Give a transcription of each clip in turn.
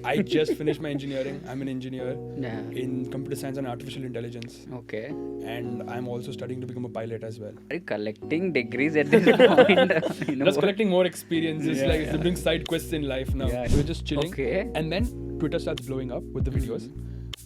I just finished my engineering. I'm an engineer in Yeah. computer science and artificial intelligence. Okay. And I'm also studying to become a pilot as well. Are you collecting degrees at this point? Just collecting more experiences, Yeah, like yeah. doing side quests in life now. Yeah. We're just chilling. Okay. And then Twitter starts blowing up with the videos.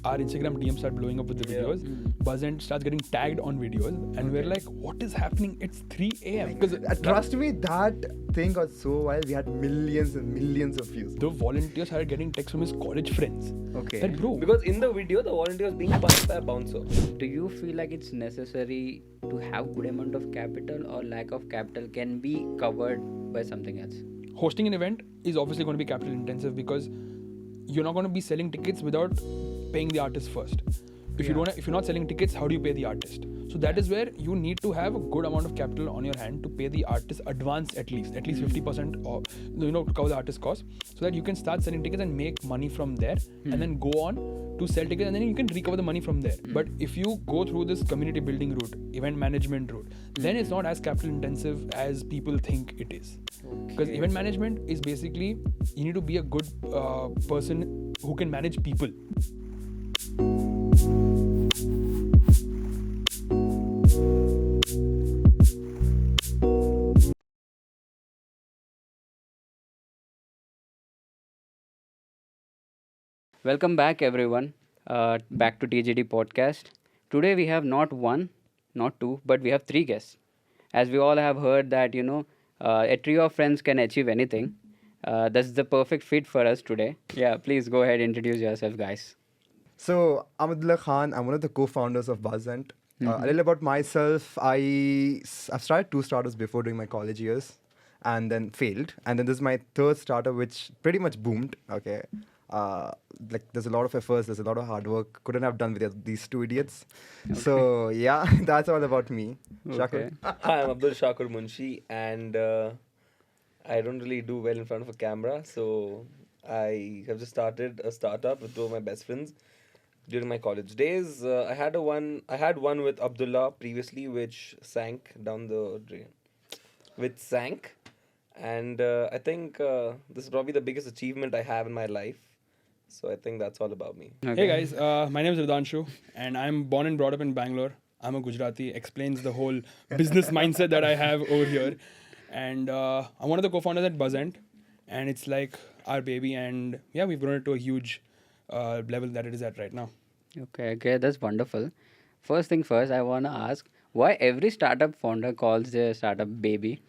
Our Instagram DMs start blowing up with the videos. Buzz Ent starts getting tagged on videos. And we're like, what is happening? It's 3 a.m. Because Trust me, that thing got so wild. We had millions and millions of views. the volunteers started getting texts from his college friends. Okay. That, bro, Because in the video, the volunteer was being punched by a bouncer. Do you feel like it's necessary to have good amount of capital, or lack of capital can be covered by something else? hosting an event is obviously going to be capital intensive because you're not going to be selling tickets without paying the artist first. If you're not selling tickets, how do you pay the artist? So that is where you need to have a good amount of capital on your hand to pay the artist advance at least 50% or to cover the artist cost, so that you can start selling tickets and make money from there, and then go on to sell tickets, and then you can recover the money from there. But if you go through this community building route, event management route, then it's not as capital intensive as people think it is. Because event management is basically, you need to be a good person who can manage people. Welcome back, everyone. Back to TGD podcast. Today we have not one, not two, but we have three guests. As we all have heard that a trio of friends can achieve anything. That's the perfect fit for us today. Yeah, please go ahead, introduce yourself, guys. So, I'm Abdullah Khan. I'm one of the co-founders of Buzz Ent. A little about myself. I've started 2 startups before during my college years and then failed. And then this is my 3rd startup, which pretty much boomed. Okay. There's a lot of efforts, there's a lot of hard work. Couldn't have done with these 2 idiots. So, yeah, that's all about me. Shakur. Hi, I'm Abdul Shakur Munshi, and I don't really do well in front of a camera, so I have just started a startup with 2 of my best friends during my college days. I had one with Abdullah previously, which sank down the drain. And I think this is probably the biggest achievement I have in my life. So I think that's all about me. Hey guys, my name is Ridanshu and I'm born and brought up in Bangalore. I'm a Gujarati, explains the whole business mindset that I have over here. And I'm one of the co-founders at Buzz Ent, and it's like our baby, and yeah, we've grown it to a huge level that it is at right now. Okay, that's wonderful. First thing first, I want to ask why every startup founder calls their startup baby.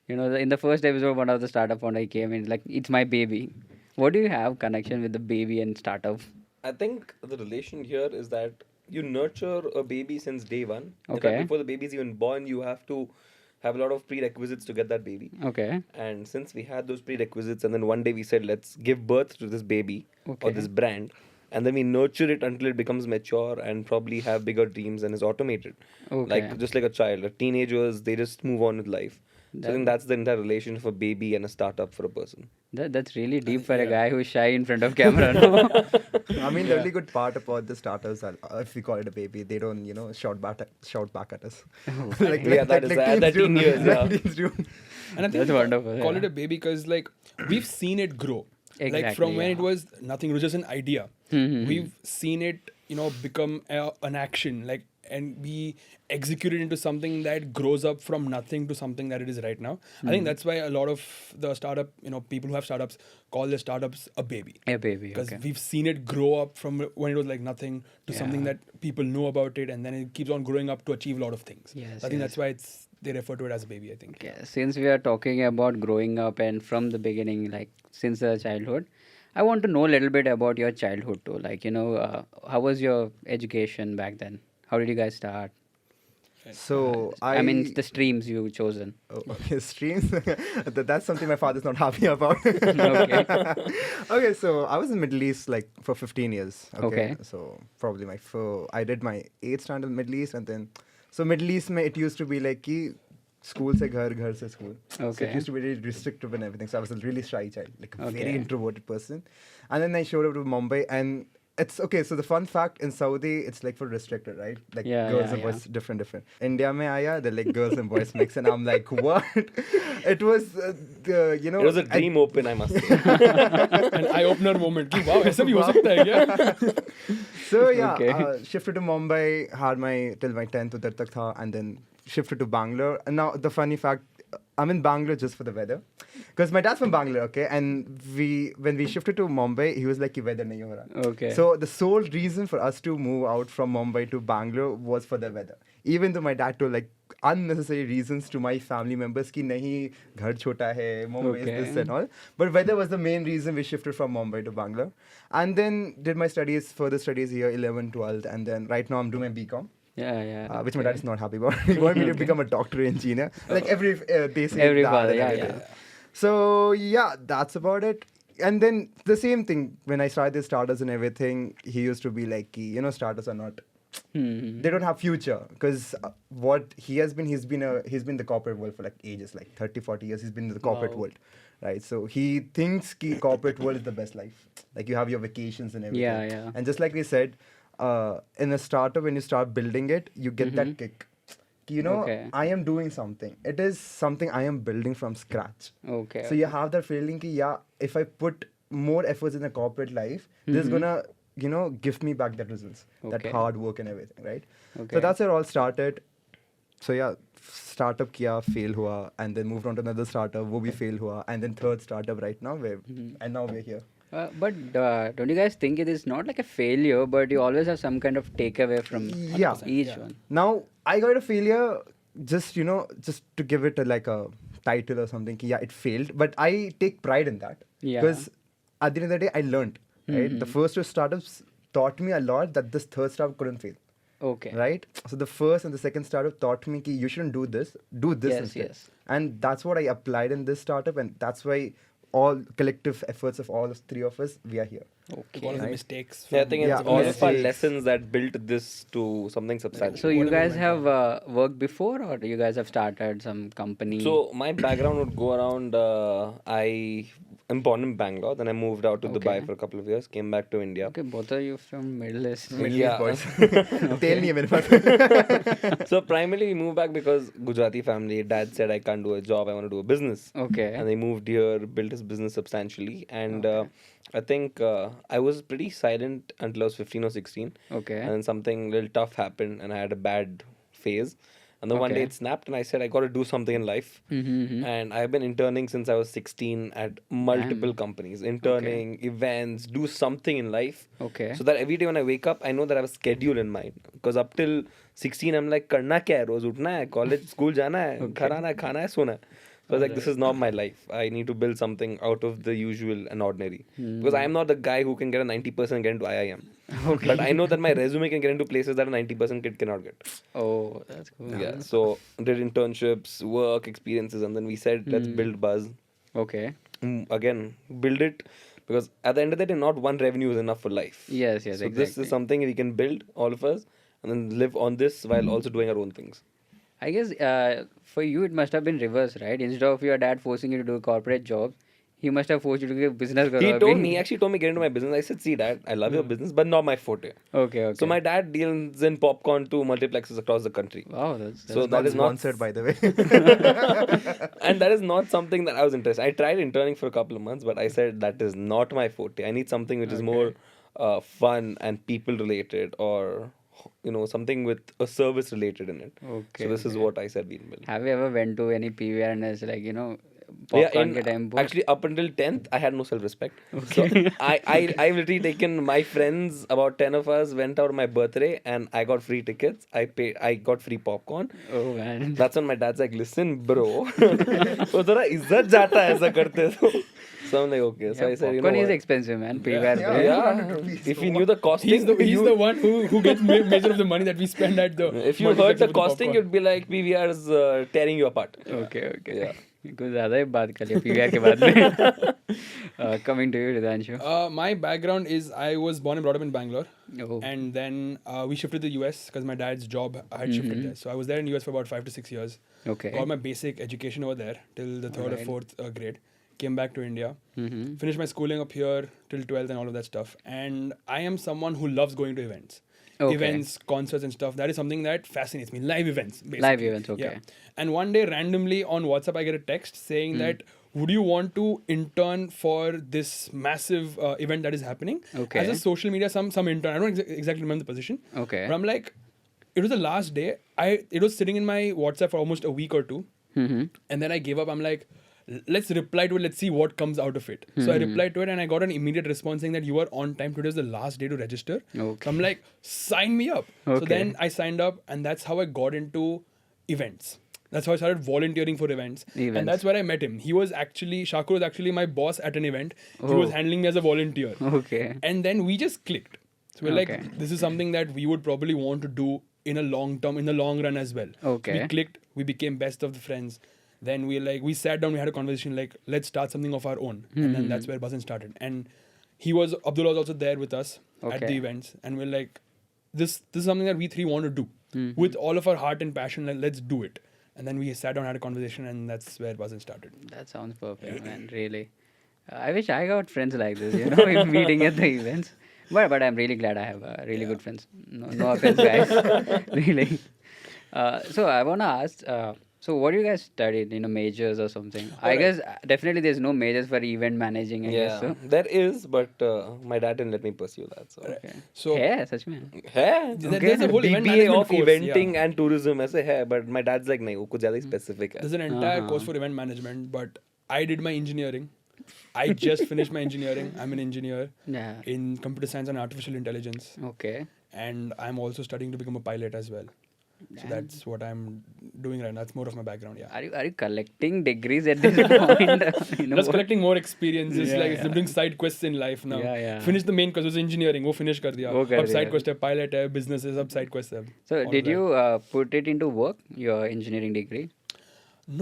In the first episode, one of the startup founder came in like, it's my baby. What do you have connection with the baby and startup? I think the relation here is that you nurture a baby since day one. In Okay. fact, before the baby is even born, you have to have a lot of prerequisites to get that baby. Okay. And since we had those prerequisites, and then one day we said, let's give birth to this baby or Okay. this brand, and then we nurture it until it becomes mature and probably have bigger dreams and is automated. Okay. Just like a child. Like teenagers, they just move on with life. So I think that's the entire relation of a baby and a startup for a person. That's really deep for a guy who's shy in front of camera. No? I mean, the really good part about the startups, if we call it a baby, they don't, shout back at us. That teen years, yeah. teens do. And I think That's wonderful, call yeah. it a baby because like we've seen it grow. Like Exactly, from when yeah. it was nothing, it was just an idea. We've seen it, become an action, and be executed into something that grows up from nothing to something that it is right now. I think that's why a lot of the startup, people who have startups call their startups a baby. A baby, Because okay. we've seen it grow up from when it was like nothing to something Yeah. that people know about it, and then it keeps on growing up to achieve a lot of things. Yes, I think yes. that's why they refer to it as a baby, I think. Yeah, since we are talking about growing up and from the beginning, like since the childhood, I want to know a little bit about your childhood too. Like, how was your education back then? How did you guys start? So, I mean, the streams you chosen. Oh, okay, streams. That's something my father's not happy about. Okay. Okay, so I was in Middle East like for 15 years. Okay. So probably I did my 8th standard in Middle East, and then so Middle East it used to be like ki school se ghar, ghar se school. So Okay. it used to be really restrictive and everything. So I was a really shy child, like a Okay. very introverted person. And then I showed up to Mumbai, and it's okay. So the fun fact in Saudi, it's like for restricted, right? Like Yeah, girls yeah, and boys, different. India mein aaya, they're like girls and boys mix, and I'm like, what? It was It was a dream open, I must say. An eye-opener moment. कि, wow, ऐसा भी हो सकता है क्या? So yeah, Okay. shifted to Mumbai, had my till my 10th udhar tak tha, and then shifted to Bangalore. And now the funny fact, I'm in Bangalore just for the weather, because my dad's from Bangalore, okay. And when we shifted to Mumbai, he was like, "Ki weather nahi ho raha." Okay. So the sole reason for us to move out from Mumbai to Bangalore was for the weather. Even though my dad told like unnecessary reasons to my family members ki nahi ghar chota hai, Mumbai is this Okay. and all. But weather was the main reason we shifted from Mumbai to Bangalore. And then did my studies, further studies here, 11, 12. And then right now I'm doing my BCom. Yeah. Which my dad is not happy about. He wanted me to become a doctor engineer. Like every basic Every that father, and yeah, everything. yeah. So yeah, that's about it. And then the same thing when I started the startups and everything, he used to be like, startups are not. Hmm. They don't have future because what he has been, he's been in the corporate world for like ages, like 30, 40 years. He's been in the corporate Wow. world, right? So he thinks ki corporate world is the best life. Like you have your vacations and everything. Yeah. And just like we said, in a startup, when you start building it, you get that kick. Ki, Okay. I am doing something. It is something I am building from scratch. Okay. So you have that feeling ki, yeah, if I put more efforts in the corporate life, this is gonna, give me back that results, that Okay. hard work and everything, right? Okay. So that's where it all started. So yeah, startup kiya, fail hua, and then moved on to another startup, wo bhi fail hua, and then third startup right now, and now we're here. But don't you guys think it is not like a failure, but you always have some kind of takeaway from Yeah. each one? Now I got a failure, just just to give it like a title or something. Ki, yeah, it failed, but I take pride in that. Yeah. Because at the end of the day, I learned. Right, the first two startups taught me a lot that this third startup couldn't fail. Okay. Right, so the first and the second startup taught me ki you shouldn't do this Yes, instead. yes. And that's what I applied in this startup, and that's why all collective efforts of all of three of us, we are here. Like all of the Right. mistakes. Yeah, I from- think it's Yeah, all of our mistakes. lessons that built this to something substantial. So you Whatever guys went have worked before, or you guys have started some company? So my background would go around. I'm born in Bangalore. Then I moved out to Dubai Okay. for a couple of years. Came back to India. Okay, both of you from Middle East. Middle East Yeah. boys. Tell me, mere paas. So primarily we moved back because Gujarati family. Dad said I can't do a job. I want to do a business. Okay. And they moved here, built his business substantially, and I think I was pretty silent until I was 15 or 16. Okay. And then something little tough happened, and I had a bad phase. And then one day Okay. it snapped, and I said I got to do something in life. Mm-hmm. And I've been interning since I was 16 at multiple companies, interning, events, do something in life. Okay. So that every day when I wake up, I know that I have a schedule in mind. Because up till 16, I'm like, करना क्या है? रोज उठना है, college, school जाना है, घर आना है, खाना है, सोना है. So I was like, this is not my life. I need to build something out of the usual and ordinary. Because I am not the guy who can get a 90% and get into IIM. But I know that my resume can get into places that a 90% kid cannot get. Oh, that's cool. Yeah. So did internships, work experiences, and then we said, let's build Buzz. Okay. Again, build it. Because at the end of the day, not one revenue is enough for life. Yes, So exactly. this is something we can build, all of us, and then live on this while also doing our own things. I guess for you it must have been reverse, right? Instead of your dad forcing you to do a corporate job, he must have forced you to do a business. He actually told me get into my business. I said, see dad, I love your business, but not my forte. Okay. So my dad deals in popcorn to multiplexes across the country. Wow, that's So that is not sponsored, by the way. and that is not something that I was interested. I tried interning for a couple of months, but I said that is not my forte. I need something which is more fun and people related, or something with a service related in it. Okay, So this is what I said we'll build. Have you ever went to any PVR and it's like, popcorn ke time po? Actually, up until 10th, I had no self-respect. So I've literally taken my friends, about 10 of us, went out on my birthday, and I got free tickets. I got free popcorn. Oh man. That's when my dad's like, listen, bro. वो थोड़ा इज्जत जाता है ऐसा करते तो. So I'm like, okay. So I said, popcorn is what? expensive, man. PVR. Yeah. Yeah, if you knew the costing, He's the one who gets measure of the money that we spend at the. if you heard multiplexes the with costing, popcorn. you'd be like, PVR is tearing you apart. Okay. Yeah. कुछ ज़्यादा ही बात कर लिया PVR के बाद में. Coming to you, Ridanshu. My background is I was born and brought up in Bangalore. Oh. And then we shifted to the US because my dad's job had shifted there. So I was there in US for about 5 to 6 years. Okay. Got my basic education over there till the third or Alright. fourth grade. came back to India, Mm-hmm. finished my schooling up here till 12th and all of that stuff. And I am someone who loves going to events. Okay. Events, concerts and stuff. That is something that fascinates me. Live events, basically. Live events, okay. Yeah. And one day, randomly on WhatsApp, I get a text saying Hmm. that, would you want to intern for this massive event that is happening? Okay. As a social media, some intern. I don't exactly remember the position. Okay. But I'm like, it was the last day. It was sitting in my WhatsApp for almost a week or two. Mm-hmm. And then I gave up. I'm like, let's reply to it. Let's see what comes out of it. So I replied to it and I got an immediate response saying that you are on time. Today is the last day to register. Okay. So I'm like, sign me up. So Okay. then I signed up and that's how I got into events. That's how I started volunteering for events. Events. And that's where I met him. Shakur was actually my boss at an event. He was Oh. handling me as a volunteer. Okay. And then we just clicked. So we're Okay. like, this is something that we would probably want to do in the long run as well. Okay. So we clicked, we became best of the friends. Then we sat down, we had a conversation like, let's start something of our own. And then that's where Buzz Ent started. And Abdullah was also there with us at the Okay. events. And we're like, this is something that we three want to do. With all of our heart and passion, like, let's do it. And then we sat down, had a conversation, and that's where Buzz Ent started. That sounds perfect, man. Really. I wish I got friends like this, you know, meeting at the events. But I'm really glad I have really good friends. No offense, guys. Really. So I want to ask, so what do you guys studied, majors or something? I guess definitely there's no majors for event managing, I guess. Yeah, So. there is, but my dad didn't let me pursue that. So, Okay. So Yeah, such man. है there's a whole event BBA management of course, eventing yeah. and tourism ऐसे है, but my dad's like नहीं, वो कुछ ज़्यादा ही specific है. There's an entire course for event management, but I did my engineering. I just finished my engineering. I'm an engineer Yeah. in computer science and artificial intelligence. Okay. And I'm also studying to become a pilot as well. So that's what I'm doing right now. That's more of my background, yeah. Are you collecting degrees at this point? Just collecting more experiences, Yeah, like yeah. doing side quests in life now. Yeah, yeah. Finish the main quest, was engineering, वो finish कर दिया. वो कर अब side दिया. quest है, pilot है, business है, सब side quests है. So all did of you that. put it into work, your engineering degree?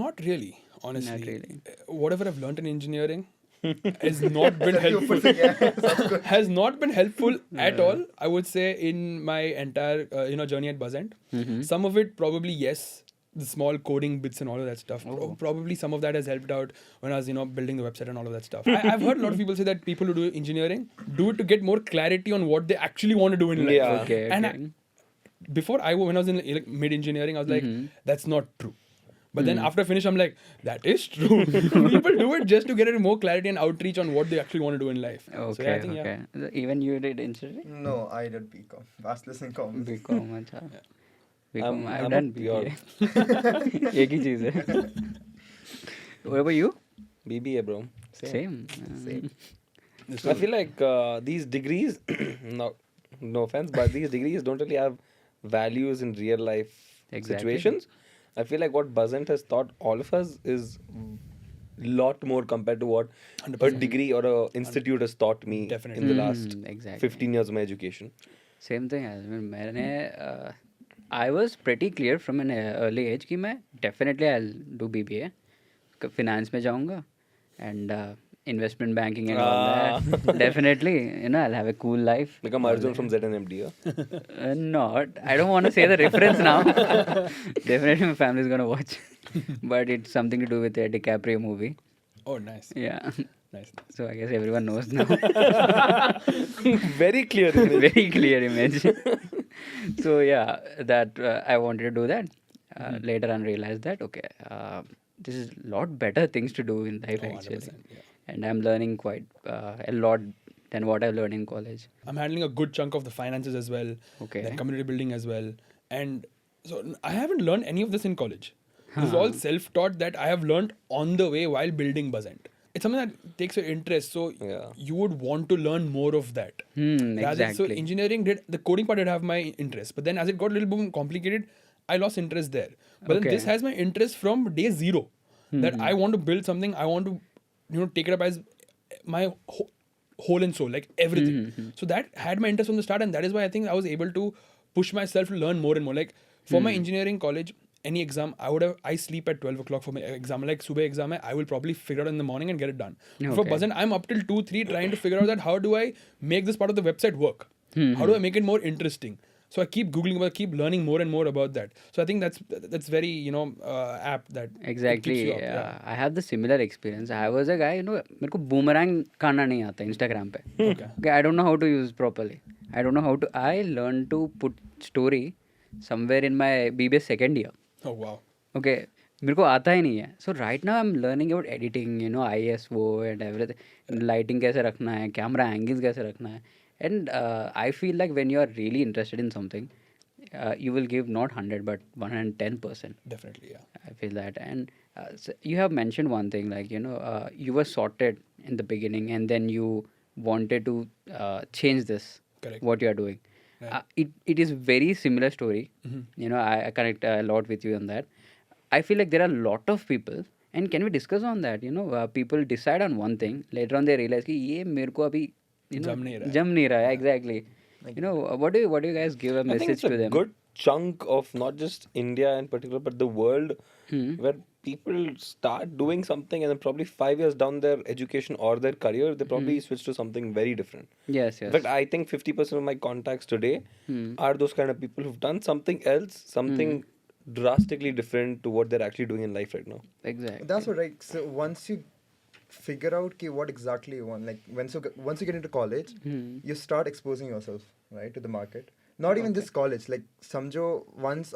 Not really, honestly. Not really. Whatever I've learned in engineering has not been helpful. Has not been helpful at all. I would say in my entire journey at Buzz Ent. Some of it probably yes, the small coding bits and all of that stuff. Probably some of that has helped out when I was building the website and all of that stuff. I've heard a lot of people say that people who do engineering do it to get more clarity on what they actually want to do in life. Yeah. Okay. And Okay. when I was in mid engineering, I was like, that's not true. But then after I finish, I'm like, that is true. People do it just to get more clarity and outreach on what they actually want to do in life. Okay. So yeah, I think, Okay. Even you did engineering? No, I did BCom. Bachelor's in Commerce. BCom, अच्छा. BCom, I've I'm done a pure- BBA. एक ही चीज़ है. What about you? BBA, bro. Same. Same. I feel like these degrees, no offense, but these degrees don't really have values in real life Exactly. situations. I feel like what Buzz Ent has taught all of us is lot more compared to what a 100%. degree or a institute has taught me Definitely. in the last Exactly. 15 years of my education. Same thing as I was pretty clear from an early age कि मैं definitely I'll do BBA. Finance में जाऊँगा and investment banking and all that. Definitely, I'll have a cool life. Become Arjun from ZNMD. Not. I don't want to say the reference now. Definitely my family is going to watch. But it's something to do with a DiCaprio movie. Oh, nice. Yeah. Nice. So I guess everyone knows now. Very clear. Very clear image. So yeah, that I wanted to do that. Later on realized that, okay, this is a lot better things to do in life Oh, actually. 100%, yeah. And I'm learning quite a lot than what I learned in college. I'm handling a good chunk of the finances as well. Okay. Then community building as well. And so I haven't learned any of this in college. This is all self-taught that I have learned on the way while building Buzz Ent. It's something that takes your interest, so Yeah. you would want to learn more of that. So Exactly. engineering the coding part did have my interest, but then as it got a little more complicated, I lost interest there. But then Okay. this has my interest from day zero. That I want to build something, I want to take it up as my whole and soul, like everything. So that had my interest from the start, and that is why I think I was able to push myself to learn more and more. Like for my engineering college, any exam, I sleep at 12 o'clock for my exam. Like subah exam hai, I will probably figure out in the morning and get it done. For Okay. Buzz Ent, I'm up till 2-3 trying to figure out that how do I make this part of the website work? How do I make it more interesting? So I keep googling about, keep learning more and more about that. So I think that's very apt that it keeps Exactly. you up. Yeah. I have the similar experience. I was a guy, मेरे को boomerang करना नहीं आता Instagram पे. Okay. Okay, I don't know how to use properly. I don't know how to. I learned to put story somewhere in my BBA second year. Oh wow. Okay, मेरे को आता ही नहीं है. So right now I'm learning about editing, ISO and everything. Lighting कैसे रखना है, camera angles कैसे रखना है. And I feel like when you are really interested in something, you will give not 100 but 110%. Definitely, yeah. I feel that. And so you have mentioned one thing, like, you were sorted in the beginning and then you wanted to change this, Correct. what you are doing. Right. It is very similar story. I connect a lot with you on that. I feel like there are a lot of people, and can we discuss on that? People decide on one thing, later on they realize कि ये मेरे को अभी जम नहीं रहा है. जम नहीं रहा है. Exactly. What do you guys give a I think message it's to a them? good chunk of not just India in particular, but the world, where people start doing something and then probably 5 years down their education or their career, they probably switch to something very different. Yes. In fact, I think 50% of my contacts today are those kind of people who've done something else, something drastically different to what they're actually doing in life right now. Exactly. That's what, right. So once you figure out what exactly you want, like once you get into college, you start exposing yourself, right, to the market. Not even this college, like samjho, once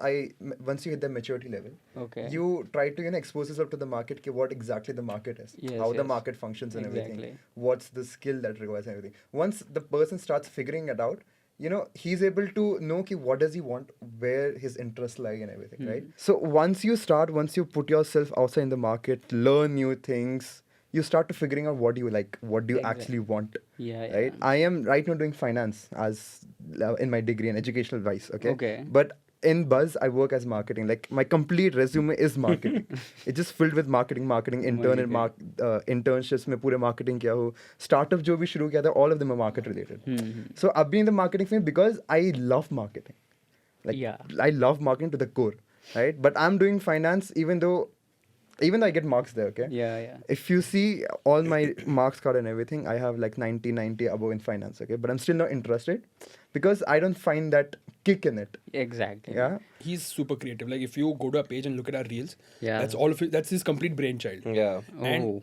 you hit the maturity level, Okay. you try to expose yourself to the market, what exactly the market is, Yes, how the yes. market functions and everything, Exactly. what's the skill that requires and everything. Once the person starts figuring it out, he's able to know what does he want, where his interests lie and everything, right? So once you put yourself outside in the market, learn new things, you start to figuring out what do you like, what do you actually want. Yeah. Right? I am right now doing finance as in my degree and educational advice. Okay. But in Buzz, I work as marketing. Like my complete resume is marketing. It's just filled with marketing, internships में पूरे marketing किया हो. Startup जो भी शुरू किया था, all of them are market related. So I've been in the marketing field because I love marketing. I love marketing to the core, right? But I'm doing finance even though I get marks there, okay? Yeah. If you see all my marks card and everything, I have like 90 above in finance, okay? But I'm still not interested because I don't find that kick in it. Exactly. Yeah? He's super creative. Like if you go to a page and look at our reels, Yeah. that's all of it. That's his complete brainchild. Yeah. And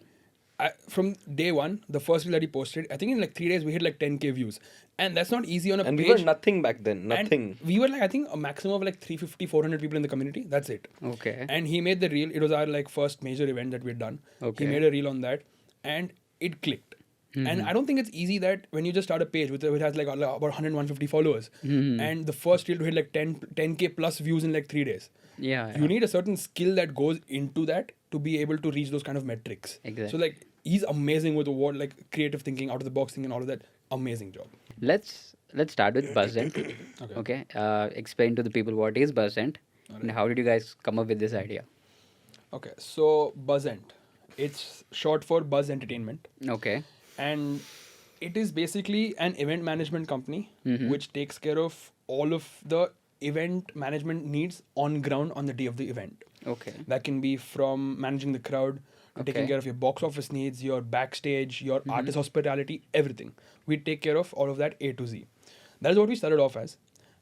from day one, the first reel that he posted, I think in like 3 days we hit like 10K views, and that's not easy on a And page. we were nothing back then, And nothing. we were like, I think a maximum of like 350, 400 people in the community. That's it. Okay. And he made the reel. It was our like first major event that we'd done. Okay. He made a reel on that, and it clicked. And I don't think it's easy that when you just start a page which has like about 100, 150 followers, and the first reel to hit like 10K plus views in like 3 days. Yeah. You need a certain skill that goes into that to be able to reach those kind of metrics. Exactly. So like he's amazing with the word like creative thinking, out of the box thinking, and all of that. Amazing job. Let's start with Buzz Ent. Okay. Explain to the people what is Buzz Ent and how did you guys come up with this idea? Okay, so Buzz Ent. It's short for Buzz Entertainment. Okay. And it is basically an event management company which takes care of all of the event management needs on ground on the day of the event. Okay. That can be from managing the crowd to taking Okay. care of your box office needs, your backstage, your artist hospitality, everything. We take care of all of that A to Z. That is what we started off as.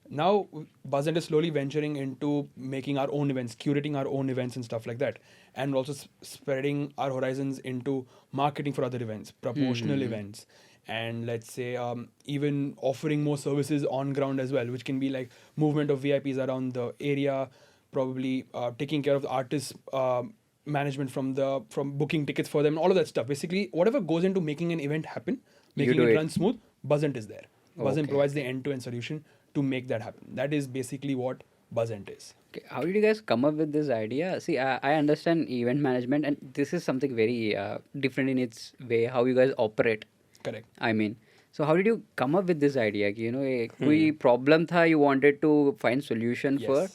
Now, Buzz Ent is slowly venturing into making our own events, curating our own events and stuff like that. And also spreading our horizons into marketing for other events, promotional events. And let's say even offering more services on ground as well, which can be like movement of VIPs around the area, probably taking care of the artists, management from booking tickets for them, all of that stuff. Basically, whatever goes into making an event happen, making do it it. run smooth, Buzz Ent is there. Buzz Ent Okay. provides the end-to-end solution to make that happen. That is basically what Buzz Ent is. Okay. How did you guys come up with this idea? See, I understand event management, and this is something very different in its way, how you guys operate. Correct. I mean, so how did you come up with this idea? कोई problem था, you wanted to find solution Yes. for?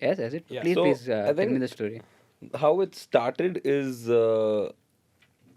Yes, is it? Yeah. Please, So, please I tell me think- the story. How it started is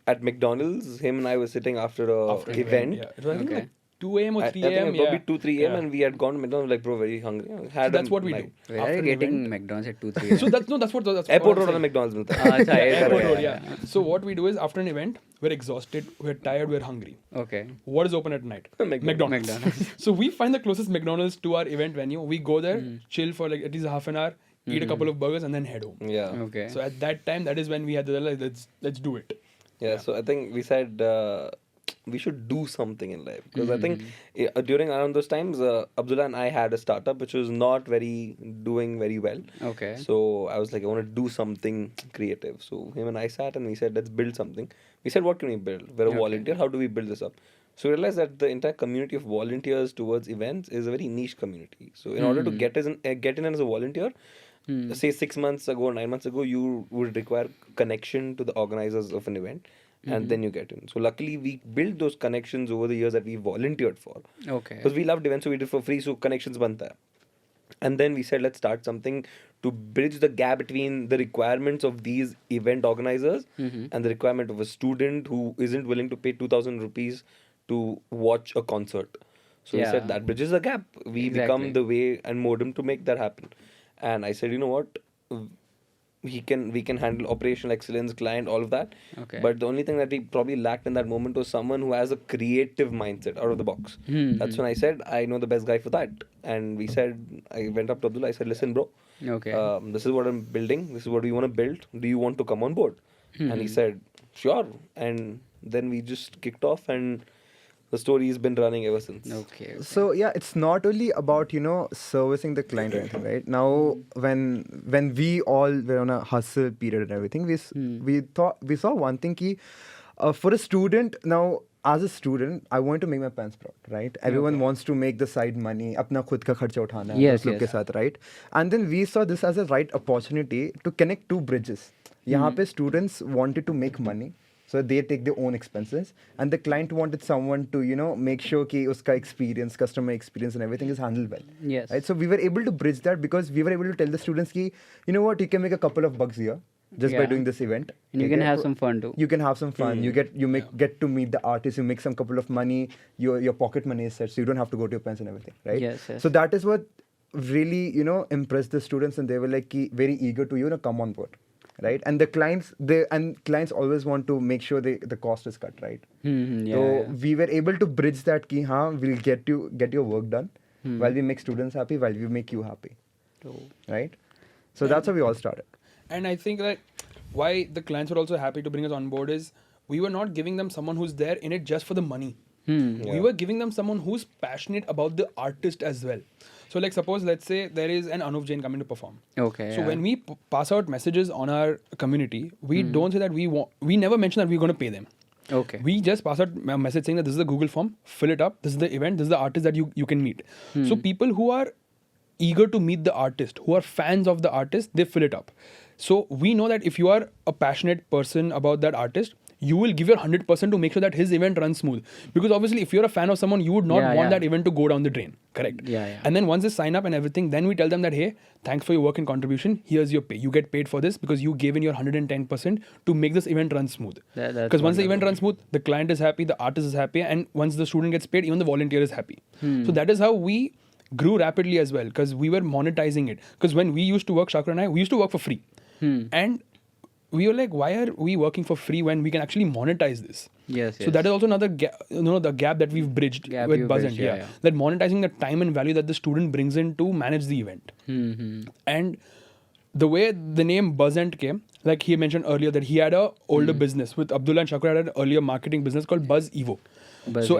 at McDonald's. Him and I were sitting after a After an event. Yeah. It was I think, Okay. like 2 a.m. or I 3 think a.m. probably 2, 3 a.m. Yeah. and we had gone to McDonald's like, bro, very hungry. So that's what we do. Where After are you an getting event- McDonald's at 2, 3 So that's what Airport I'm road on saying. McDonald's milta hai. अच्छा, Airport yeah, road, yeah, yeah. So what we do is after an event, we're exhausted, we're tired, we're hungry. Okay. What is open at night? McDonald's. So we find the closest McDonald's to our event venue. We go there, chill for like at least half an hour, eat a couple of burgers, and then head home. Yeah. Okay. So at that time, that is when we had to like, let's do it. Yeah, so I think we said we should do something in life because I think during around those times, Abdullah and I had a startup which was not doing very well. Okay. So I was like, I want to do something creative. So him and I sat and we said, let's build something. We said, what can we build? We're a volunteer. How do we build this up? So we realized that the entire community of volunteers towards events is a very niche community. So in order to get in as a volunteer, say 6 months ago, 9 months ago, you would require connection to the organizers of an event, and then you get in. So luckily, we built those connections over the years that we volunteered for. Okay. Because we loved events, so we did for free. So connections banta hai. And then we said, let's start something to bridge the gap between the requirements of these event organizers and the requirement of a student who isn't willing to pay 2,000 rupees to watch a concert. So we said that bridges the gap. We become the way and modem to make that happen. And I said, you know what? We can handle operational excellence, client, all of that. Okay. But the only thing that we probably lacked in that moment was someone who has a creative mindset out of the box. That's when I said, I know the best guy for that. And we said, I went up to Abdullah, I said, listen, bro, Okay. this is what I'm building. This is what we want to build. Do you want to come on board? And he said, sure. And then we just kicked off and the story has been running ever since. Okay. So yeah, it's not only about servicing the client or anything, right? Now when we all were on a hustle period and everything, we saw one thing ki, for a student now. As a student, I want to make my parents proud, right? Everyone wants to make the side money, अपना खुद का खर्चा उठाना है, Yes, लोग के साथ, right? And then we saw this as a right opportunity to connect two bridges. यहाँ पे students wanted to make money, so they take their own expenses, and the client wanted someone to make sure कि उसका experience, customer experience and everything is handled well. Yes. Right? So we were able to bridge that because we were able to tell the students कि you know what, you can make a couple of bucks here just by doing this event. And you can have some fun too. You can have some fun. You get to meet the artist. You make some couple of money. Your pocket money is set, so you don't have to go to your parents and everything, right? Yes, yes. So that is what really impressed the students, and they were like very eager to come on board, right? And the clients always want to make sure the cost is cut, right? So we were able to bridge that ki we'll get your work done while we make students happy, while we make you happy, right? So that's how we all started. And I think that why the clients were also happy to bring us on board is we were not giving them someone who's there in it just for the money. We were giving them someone who's passionate about the artist as well. So like suppose let's say there is an Anuv Jain coming to perform. Okay. So when we pass out messages on our community, we don't say that we never mention that we're going to pay them. Okay. We just pass out a message saying that this is the Google form, fill it up, this is the event, this is the artist that you can meet. So people who are eager to meet the artist, who are fans of the artist, they fill it up. So we know that if you are a passionate person about that artist, you will give your 100% to make sure that his event runs smooth. Because obviously, if you're a fan of someone, you would not want that event to go down the drain. Correct? Yeah. And then once they sign up and everything, then we tell them that, hey, thanks for your work and contribution. Here's your pay. You get paid for this because you gave in your 110% to make this event run smooth. Because once the event runs smooth, the client is happy, the artist is happy, and once the student gets paid, even the volunteer is happy. So that is how we grew rapidly as well, because we were monetizing it. Because when we used to work, Shakra and I, we used to work for free. And we were like, why are we working for free when we can actually monetize this? Yes. So that is also another the gap that we've bridged with Buzz Ent. Yeah. That monetizing the time and value that the student brings in to manage the event. And the way the name Buzz Ent came, like he mentioned earlier that he had a older business with Abdullah and Shakra had an earlier marketing business called Buzz Evo.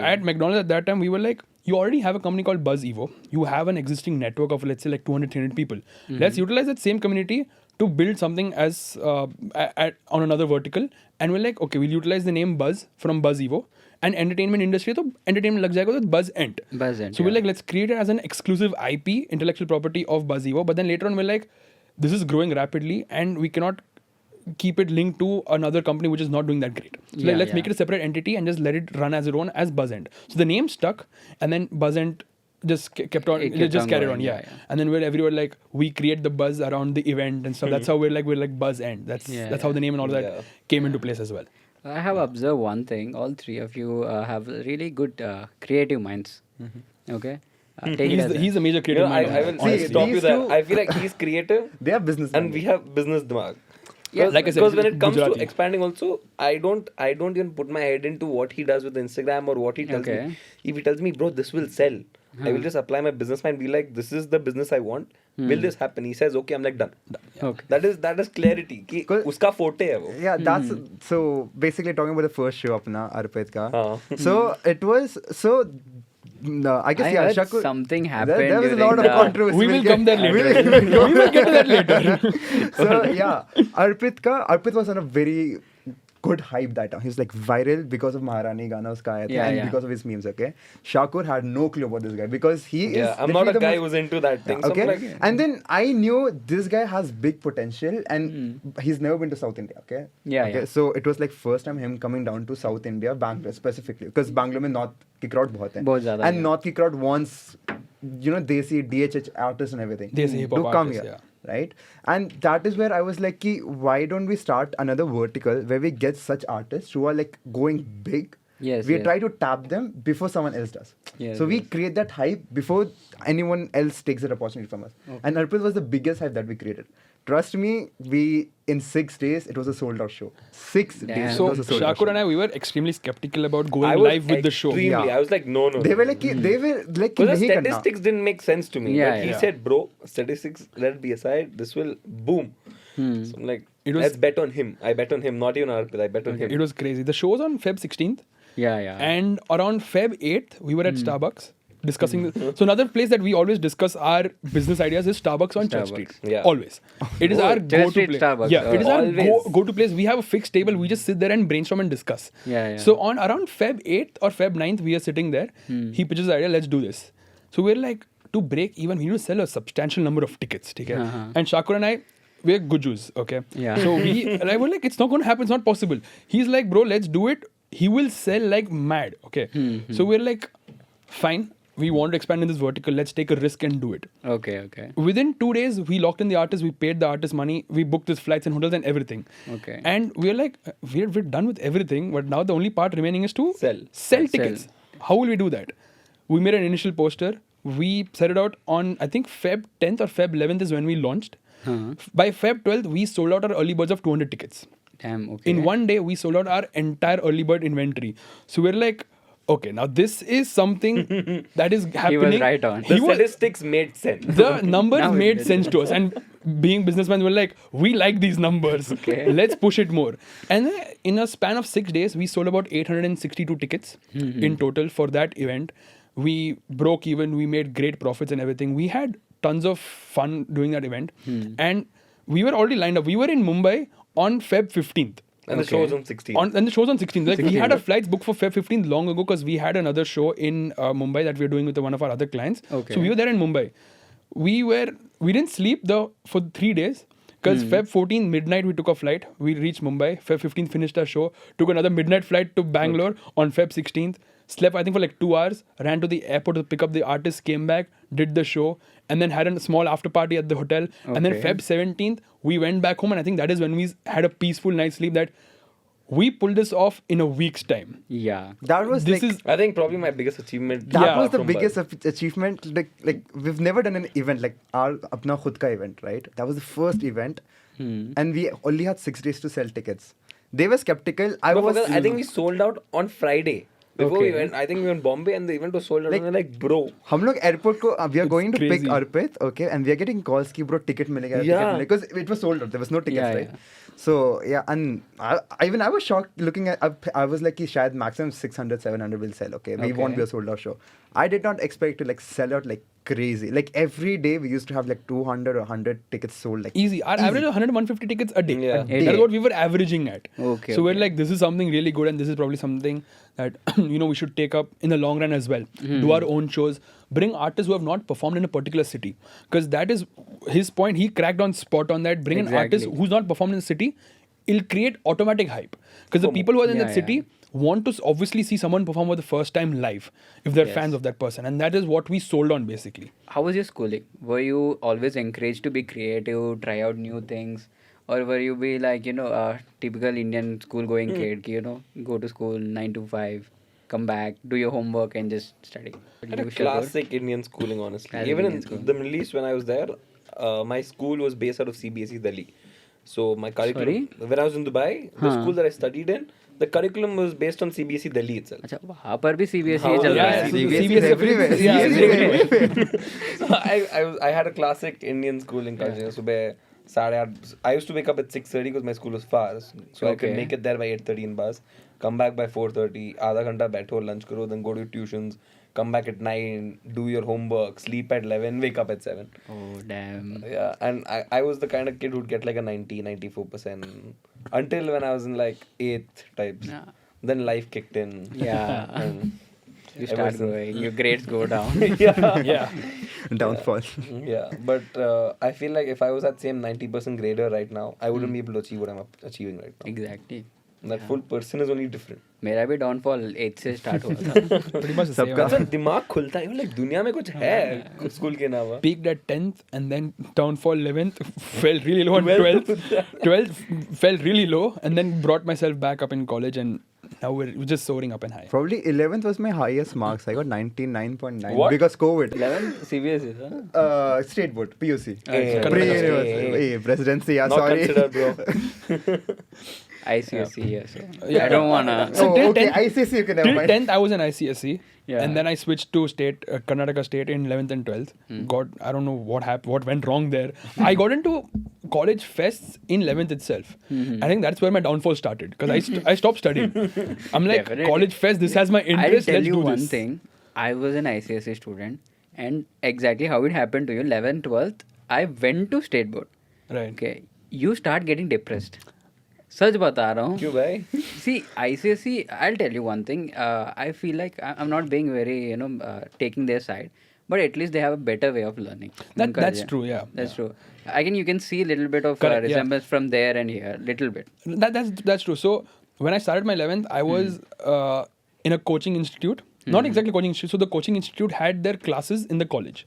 At McDonald's at that time, we were like, you already have a company called Buzz Evo. You have an existing network of, let's say, like 200, 300 people. Let's utilize that same community to build something as on another vertical. And we're like, okay, we'll utilize the name Buzz from Buzz Evo. And entertainment industry, so entertainment lag jayega with Buzz Ent. So we're like, let's create it as an exclusive IP, intellectual property of Buzz Evo. But then later on, we're like, this is growing rapidly and we cannot keep it linked to another company which is not doing that great. So let's make it a separate entity and just let it run as its own as Buzz Ent. So the name stuck, and then Buzz Ent just kept on, carried on. And then we're everywhere like we create the buzz around the event and stuff. That's how we're like Buzz Ent. That's how the name and all that came into place as well. I have observed one thing. All three of you have really good creative minds. Okay. He's a major creative mind. I will stop you there. I feel like he's creative. They have business. And we have business dimag. Yeah, like I said, because when it comes Gujarati. to expanding, also, I don't even put my head into what he does with Instagram or what he tells Okay. me. If he tells me, bro, this will sell, I will just apply my business mind, be like, this is the business I want. Will this happen? He says, okay. I'm like, done. Okay. That is clarity. कि उसका forte है वो. Yeah, that's so basically talking about the first show apna Arpit ka. हाँ. So it was so. No, I guess I yeah, heard Shakur, something happened There was a during lot of the- controversy. We will get- come there later. we'll- We will get to that later. So yeah, Arpit was on a very good hype that time. He was like viral because of Maharani Gana uska aaya tha, Yeah, and yeah. because of his memes. Okay, Shakur had no clue about this guy because he is. Yeah, I'm literally not a the guy most- who's into that thing. So Okay, I'm like, and then I knew this guy has big potential, and he's never been to South India. Okay, Yeah, okay. yeah. So it was like first time him coming down to South India, Bangalore specifically, because Bangalore में North की crowd बहुत है, बहुत ज़्यादा and है. North की crowd wants, you know, desi DHH artists and everything. Desi hip hop to come artists, here. yeah. Right, and that is where I was like, ki, why don't we start another vertical where we get such artists who are like going big? Yes, we yes. try to tap them before someone else does. Yes, So we yes. create that hype before anyone else takes that opportunity from us. And Arpit was the biggest hype that we created. Trust me, in 6 days it was a sold out show. 6 Damn. days. So it was a sold out Shakur show. and I, we were extremely skeptical about I going was live with the show. extremely- Yeah. I was like, no. They were like, they were like, Because the "Nahi karna." statistics didn't make sense to me. Yeah, But he yeah. said, bro, statistics, let it be aside. This will boom. So I'm like, It was- let's bet on him. I bet on him, not even Arpit. I bet on him. It was crazy. The show was on Feb 16th. Yeah, yeah. And around Feb 8th, we were at Starbucks discussing. So another place that we always discuss our business ideas is Starbucks on Church Street. Starbucks. Yeah. Always. It is Oh, our Church go-to Street place. Starbucks. Yeah, it is our Always. go-to place. We have a fixed table. We just sit there and brainstorm and discuss. Yeah, yeah. So on around Feb 8th or Feb 9th, we are sitting there. He pitches the idea, let's do this. So we're like, to break even, we need to sell a substantial number of tickets. Okay? Uh-huh. And Shakur and I, we're gujus, okay? Yeah. So and I was like, it's not going to happen. It's not possible. He's like, bro, let's do it. He will sell like mad, okay? So we're like, fine. We want to expand in this vertical. Let's take a risk and do it. Okay, okay. Within 2 days, we locked in the artist. We paid the artist money. We booked his flights and hotels and everything. Okay. And we're like, we're done with everything. But now the only part remaining is to Sell. sell tickets. How will we do that? We made an initial poster. We set it out on, I think, Feb 10th or Feb 11th is when we launched. By Feb 12th, we sold out our early birds of 200 tickets. Damn, okay. In one day, we sold out our entire early bird inventory. So we're like, okay, now this is something that is happening. right on. The He was, statistics made sense. the numbers Now it made makes sense to us, and being businessmen, we're like, we like these numbers. Okay. Let's push it more. And then in a span of 6 days, we sold about 862 tickets in total for that event. We broke even. We made great profits and everything. We had tons of fun doing that event, and we were already lined up. We were in Mumbai on Feb 15th. And the show was on 16. And the show's on 16th. Like, we 16th. had our flights booked for Feb 15th long ago because we had another show in Mumbai that we were doing with one of our other clients. Okay. So we were there in Mumbai. We didn't sleep for 3 days because Feb 14th midnight we took a flight. We reached Mumbai. Feb 15th finished our show. Took another midnight flight to Bangalore on Feb 16th. Slept I think for like 2 hours. Ran to the airport to pick up the artist. Came back. Did the show. And then had a small after party at the hotel. And then Okay. Feb 17th we went back home. And I think that is when we had a peaceful night's sleep that we pulled this off in a week's time. Yeah. That was This like, is I think probably my biggest achievement. that Yeah, was the from biggest Buzz. achievement. Like we've never done an event like our apna khud ka event, right? That was the first event, and we only had 6 days to sell tickets. They were skeptical. I But was. I think we sold out on Friday. Before we Okay. went, I think we went Bombay and the event was sold out. Like- and we're like, bro. हम लोग airport को we are going to pick crazy. Arpit, okay, and we are getting calls कि bro ticket मिलेगा Yeah. because it was sold out. There was no tickets, Yeah, right? So yeah, and even I was shocked looking at. I was like, कि शायद maximum 600, 700 will sell. Okay, we won't Okay. be a sold out show. I did not expect to like sell out like crazy. Like every day we used to have like 200 or 100 tickets sold. Like easy. Our average of 100 150 tickets a day. Yeah. A That's day. what we were averaging at. Okay, So we're okay. like, this is something really good, and this is probably something that we should take up in the long run as well. Do our own shows, bring artists who have not performed in a particular city, because that is his point. He cracked on spot on that. Bring an artist Exactly. who's not performed in the city. It'll create automatic hype because the people who are in Yeah, that city want to obviously see someone perform for the first time live if they're Yes. fans of that person, and that is what we sold on basically. How was your schooling? Were you always encouraged to be creative, try out new things? Or were you be like, a typical Indian school going kid, go to school 9 to 5, come back, do your homework and just study? I had a classic Indian schooling, honestly. Classic Even Indian in school. the Middle East, when I was there, my school was based out of CBSE Delhi. So my curriculum, when I was in Dubai, the school that I studied in, the curriculum was based on CBSE Delhi itself. अच्छा वहाँ पर भी CBSE हाँ, चल रहा yeah, है. so CBSE CBSE everywhere. Yeah, CBSE everywhere. So I had a classic Indian school in college. Subah 8:30. I used to wake up at 6:30 because my school was far, so I could Okay. make it there by 8:30 in bus. Come back by 4:30. आधा घंटा बैठो, lunch करो, then go to tuitions. Come back at 9, do your homework, sleep at 11, wake up at 7. Oh damn. Yeah, and I was the kind of kid who'd get like a 90, 94% until when I was in like 8th types. Yeah. Then life kicked in. Yeah. And You ever start since- growing, your grades go down. yeah. Yeah. Downfall. Yeah, but I feel like if I was at same 90% grader right now, I wouldn't be able to achieve what I'm achieving right now. Exactly. That full person is only different. मेरा भी downfall 8 से start हुआ था. Pretty much the same. सबका- अच्छा दिमाग खुलता है like दुनिया में कुछ है स्कूल के अलावा. Peaked at 10th and then downfall 11th, fell really low on 12th. 12th. 12th fell really low and then brought myself back up in college and now we're just soaring up and high. Probably 11th was my highest marks. I got 99.9 What? because COVID. 11 CBSE था. State board, PUC. Hey, Pre-university. Hey, presidency, yeah, Not sorry. considered, bro. ICSE, yes. Yeah. I don't wanna. So Oh, till okay, 10th ICC you can never Till mind. 10th, I was in ICSE, Yeah. and then I switched to state, Karnataka State in 11th and 12th. God, I don't know what happened, what went wrong there. I got into college fests in 11th itself. I think that's where my downfall started because I stopped studying. I'm like, Definitely. college fest, this has my I'll interest. tell Let's you do one this. thing. I was an ICSE student, and exactly how it happened to you, 11th, 12th, I went to state board. Right. Okay, you start getting depressed. सच बता रहा हूँ. क्यों भाई? See, ICSE, I'll tell you one thing. I feel like I'm not being very, taking their side, but at least they have a better way of learning. That's true, yeah. That's true. Again, you can see a little bit of Correct, yeah. resemblance from there and here, little bit. That's true. So when I started my 11th, I was in a coaching institute. Not exactly coaching institute. So the coaching institute had their classes in the college.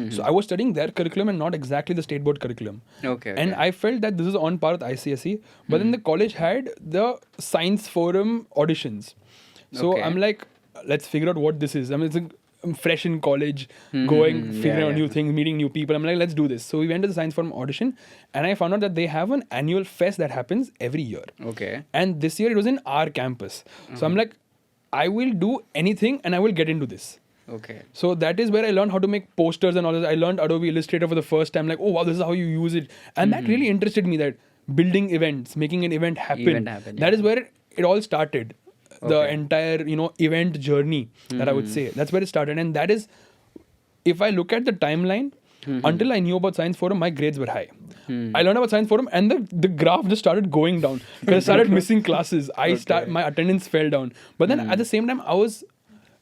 So I was studying their curriculum and not exactly the state board curriculum. Okay. And I felt that this is on par with ICSE. But then the college had the science forum auditions. So Okay. I'm like, let's figure out what this is. I mean, I'm fresh in college, going, figuring out new things, meeting new people. I'm like, let's do this. So we went to the science forum audition and I found out that they have an annual fest that happens every year. Okay. And this year it was in our campus. So I'm like, I will do anything and I will get into this. Okay. So that is where I learned how to make posters and all this. I learned Adobe Illustrator for the first time. Like, oh wow, this is how you use it. And that really interested me, that building events, making an event happen. That is where it all started. The entire, event journey that I would say. That's where it started. And that is, if I look at the timeline, until I knew about Science Forum, my grades were high. I learned about Science Forum and the graph just started going down. Because I started missing classes. My attendance fell down. But then at the same time, I was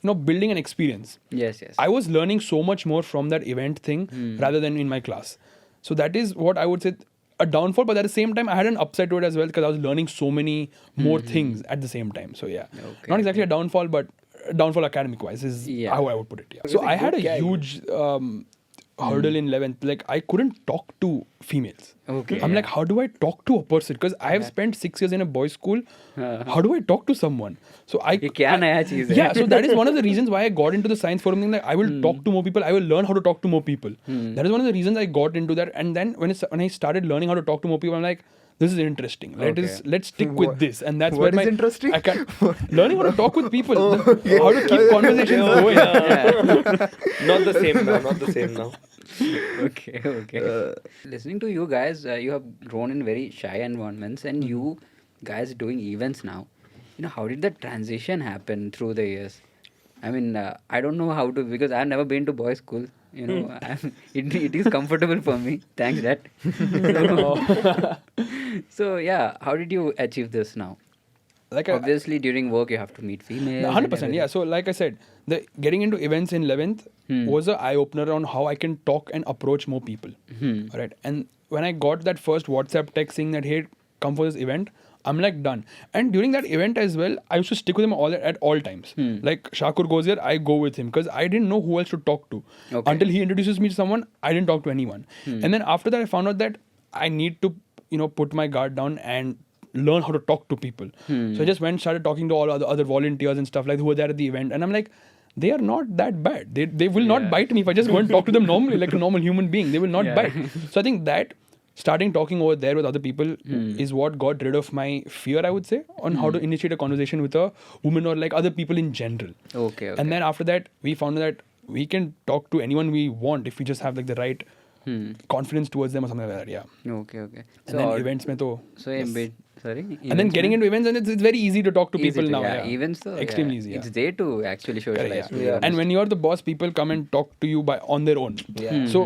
building an experience. Yes. I was learning so much more from that event thing rather than in my class. So that is what I would say a downfall, but at the same time I had an upside to it as well because I was learning so many more things at the same time. So yeah, not exactly a downfall, but a downfall academic wise is how I would put it. Yeah. So I had a huge hurdle in 11th. Like I couldn't talk to females. Okay. I'm like, how do I talk to a person? Because I have spent 6 years in a boys' school. How do I talk to someone? So ये क्या नया चीज़ है? Yeah, so that is one of the reasons why I got into the science forum thing. Like I will talk to more people. I will learn how to talk to more people. That is one of the reasons I got into that. And then when I started learning how to talk to more people, I'm like, this is interesting. Let's stick with this. And that's What where is interesting? I can learning how to talk with people, how to keep conversations going. Not the same now. Not the same now. Okay. Listening to you guys, you have grown in very shy environments, and you guys doing events now. How did that transition happen through the years? I mean, I don't know how to, because I've never been to boys' school. It is comfortable for me. Thanks, Dad. So yeah, how did you achieve this now? Like Obviously, during work you have to meet females. 100%, yeah. So like I said, the getting into events in 11th was an eye-opener on how I can talk and approach more people. Right. And when I got that first WhatsApp text saying that, hey, come for this event, I'm like done. And during that event as well, I used to stick with him at all times. Like Shakur goes here, I go with him because I didn't know who else to talk to. Until he introduces me to someone, I didn't talk to anyone. And then after that, I found out that I need to, put my guard down and learn how to talk to people. So I just started talking to all other volunteers and stuff like who were there at the event. And I'm like, they are not that bad. They will not bite me if I just go and talk to them normally like a normal human being. They will not bite. So I think that starting talking over there with other people is what got rid of my fear, I would say, on how to initiate a conversation with a woman or like other people in general. Okay. And then after that, we found that we can talk to anyone we want if we just have like the right confidence towards them or something like that. Yeah. Okay. And then events mein to. So a bit, sorry. And then getting into events, and it's very easy to talk to people now. Yeah. Yeah. Events though. Extremely easy. It's Yeah. there to actually socialize. Correct, Yeah. And when you're the boss, people come and talk to you on their own. Yeah. So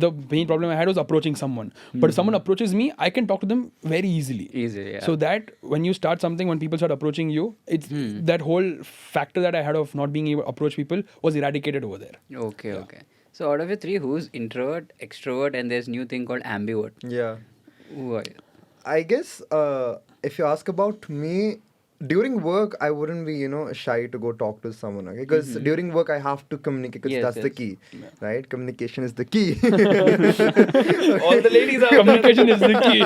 the main problem I had was approaching someone. But if someone approaches me, I can talk to them very easily. Easy. Yeah. So that when you start something, when people start approaching you, it's that whole factor that I had of not being able to approach people was eradicated over there. Okay. So out of the three, who's introvert, extrovert, and there's new thing called ambivert? Yeah. Who are you? I guess if you ask about me, during work, I wouldn't be, shy to go talk to someone, okay? Because during work, I have to communicate, because Yes, that's the yes. key, right? Communication is the key. All the ladies are Communication is the key.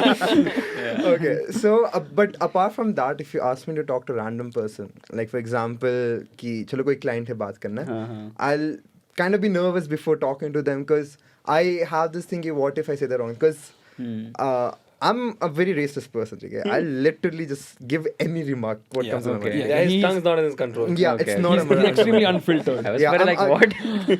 Okay, so, but apart from that, if you ask me to talk to a random person, like for example, कि चलो कोई client है बात करना है, I'll kind of be nervous before talking to them, because I have this thing, what if I say that wrong? Because I'm a very racist person. Okay? I literally just give any remark what Yeah, comes to my okay. mind. Yeah, his He's- tongue's not in his control. Yeah, Okay. it's not He's a matter. extremely unfiltered. I was Yeah, like, what?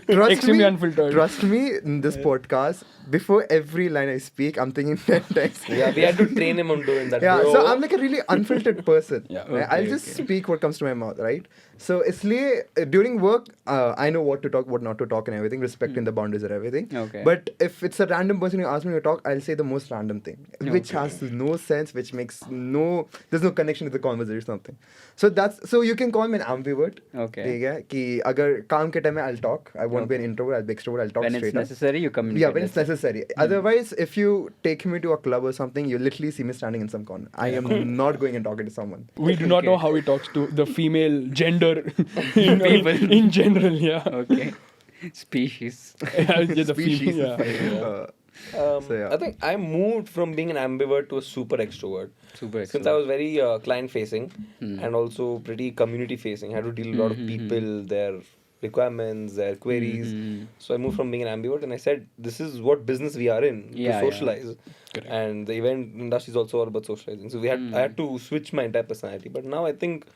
Trust Extremely me, unfiltered. Trust me, in this podcast, before every line I speak, I'm thinking 10 times. Yeah, we had to train him on doing that. Yeah, bro. so I'm like a really unfiltered person. Yeah. Right? I'll just speak what comes to my mouth, right? So इसलिए during work, I know what to talk, what not to talk, and everything, respecting the boundaries and everything. Okay. But if it's a random person who asks me to talk, I'll say the most random thing, which has no sense, which makes there's no connection to the conversation or something. So you can call me an ambivert. Okay. ठीक है कि अगर काम के time में I'll talk. I won't be an introvert. I'll be extrovert. I'll talk When straight it's up. necessary, you communicate. Yeah, when it's necessary. Otherwise, if you take me to a club or something, you literally see me standing in some corner. I am not going and talking to someone. We do not know how he talks to the female gender people in general. Yeah. Okay. Species. Yeah, the Species. female, yeah. So, yeah. I think I moved from being an ambivert to a super extrovert. Super Since I was very client facing and also pretty community facing, I had to deal with a lot of people, their requirements, their queries. So I moved from being an ambivert, and I said, this is what business we are in, Yeah, to yeah. socialize. Correct. And the event industry is also all about socializing. So I had to switch my entire personality. But now I think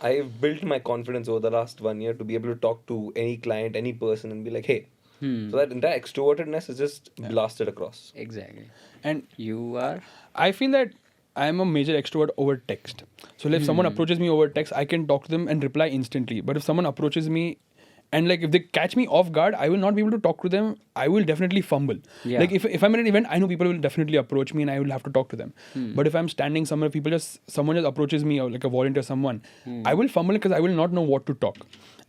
I've built my confidence over the last 1 year to be able to talk to any client, any person, and be like, hey. So that entire extrovertedness is just blasted across. Exactly. And You are? I feel that I am a major extrovert over text. So if someone approaches me over text, I can talk to them and reply instantly. But if someone approaches me and like if they catch me off guard, I will not be able to talk to them. I will definitely fumble. Yeah. Like if I'm at an event, I know people will definitely approach me and I will have to talk to them. But if I'm standing somewhere, someone just approaches me or like a volunteer, someone, I will fumble because I will not know what to talk.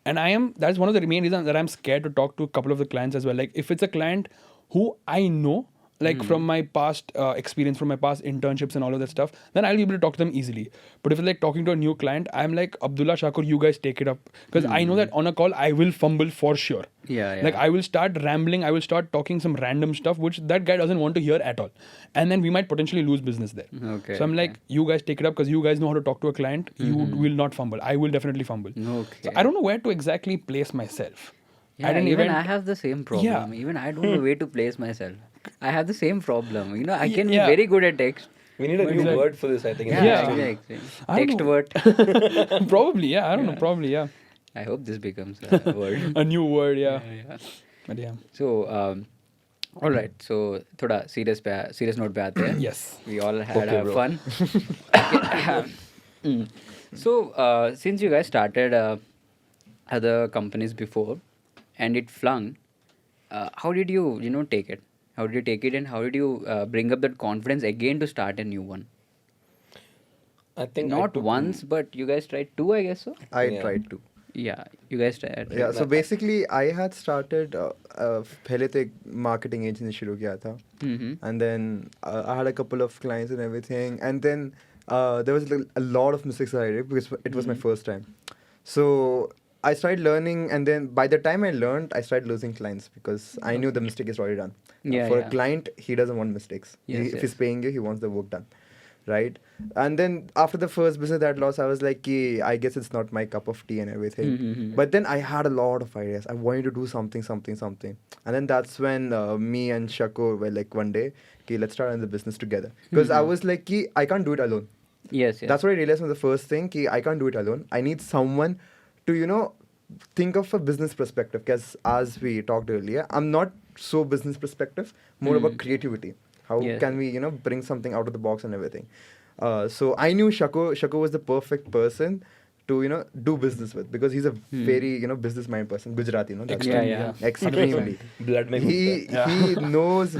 And that's one of the main reasons that I'm scared to talk to a couple of the clients as well. Like if it's a client who I know, like from my past experience, from my past internships and all of that stuff, then I'll be able to talk to them easily. But if it's like talking to a new client, I'm like, Abdullah, Shakur, you guys take it up. Because I know that on a call, I will fumble for sure. Yeah. Like I will start rambling, I will start talking some random stuff which that guy doesn't want to hear at all. And then we might potentially lose business there. Okay, So I'm like, you guys take it up because you guys know how to talk to a client. You will not fumble. I will definitely fumble. Okay. So I don't know where to exactly place myself. Yeah, At an even event- I have the same problem. Yeah. Even I don't know where to place myself. I have the same problem. I can be Yeah. very good at text. We need a new Exactly. word for this, I think. in Yeah, the Yeah. industry. I don't know. Textrovert. Probably, yeah. I don't know. Probably, yeah. I hope this becomes a word. A new word, yeah. Yeah. But yeah. So, all right. So, थोड़ा serious note पे आते हैं. Yes. We all had Okay, our bro. fun. Okay. So, since you guys started other companies before, and it flung, how did you take it? How did you take it, and how did you bring up that confidence again to start a new one? I think I Not took- once, but you guys tried two, I guess so. I Yeah. tried to. Yeah, you guys tried. Yeah, so basically I had started पहले तो एक marketing agency शुरू किया था, and then I had a couple of clients and everything, and then there was like a lot of mistakes that I did because it was my first time. So I started learning, and then by the time I learned, I started losing clients because I knew the mistake is already done. Yeah, For yeah. a client, he doesn't want mistakes. Yes, If yes. he's paying you, he wants the work done. right? And then after the first business that lost, I was like, "Ki, I guess it's not my cup of tea and everything." Mm-hmm. But then I had a lot of ideas. I wanted to do something. And then that's when me and Shako were like one day, "Ki, let's start the business together." Because I was like, "Ki, I can't do it alone." Yes, yes. That's what I realized from the first thing. Ki, I can't do it alone. I need someone to, think of a business perspective. Because as we talked earlier, I'm not so business perspective, more about creativity. How Yes. can we, bring something out of the box and everything. So I knew Shako was the perfect person to, do business with, because he's a very, business minded person. Gujarati, that's Yeah, right. yeah. Extremely. Blood mein he ghutta he knows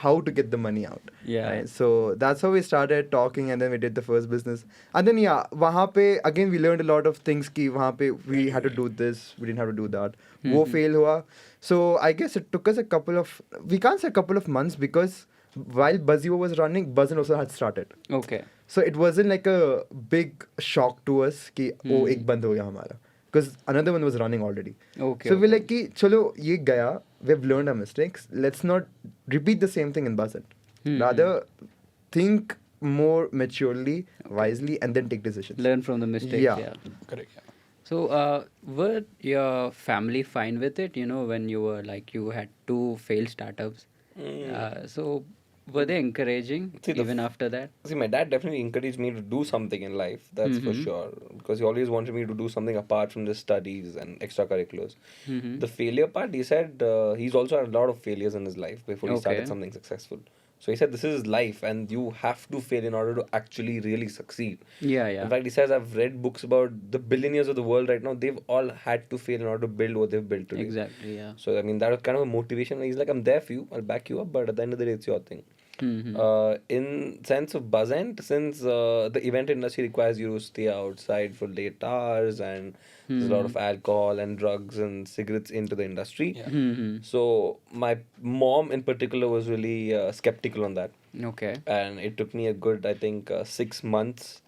how to get the money out. Yeah. Right? So that's how we started talking, and then we did the first business. And then wahan pe again we learned a lot of things. Ki wahan pe we had to do this, we didn't have to do that. Wo fail hua. So I guess it took us we can't say a couple of months, because while Buzzio was running, Buzz Ent also had started. Okay. So it wasn't like a big shock to us कि oh एक बंद हो गया हमारा, because another one was running already. Okay. So we're like कि चलो ये गया, we've learned our mistakes. Let's not repeat the same thing in Buzz Ent. Rather think more maturely, wisely, and then take decisions. Learn from the mistakes. Yeah. Yeah. Correct. Yeah. So, were your family fine with it? When you were like, you had 2 failed startups. So, were they encouraging See, even after that? See, my dad definitely encouraged me to do something in life, that's for sure. Because he always wanted me to do something apart from just studies and extracurriculars. The failure part, he said he's also had a lot of failures in his life before he started Okay. something successful. So he said this is life and you have to fail in order to actually really succeed. Yeah, yeah. In fact, he says I've read books about the billionaires of the world right now. They've all had to fail in order to build what they've built today. Exactly, yeah. So, I mean, that was kind of a motivation. He's like, I'm there for you. I'll back you up. But at the end of the day, it's your thing. In sense of Buzz Ent, since the event industry requires you to stay outside for late hours and there's a lot of alcohol and drugs and cigarettes into the industry. So my mom in particular was really skeptical on that. Okay. And it took me a good, I think, 6 months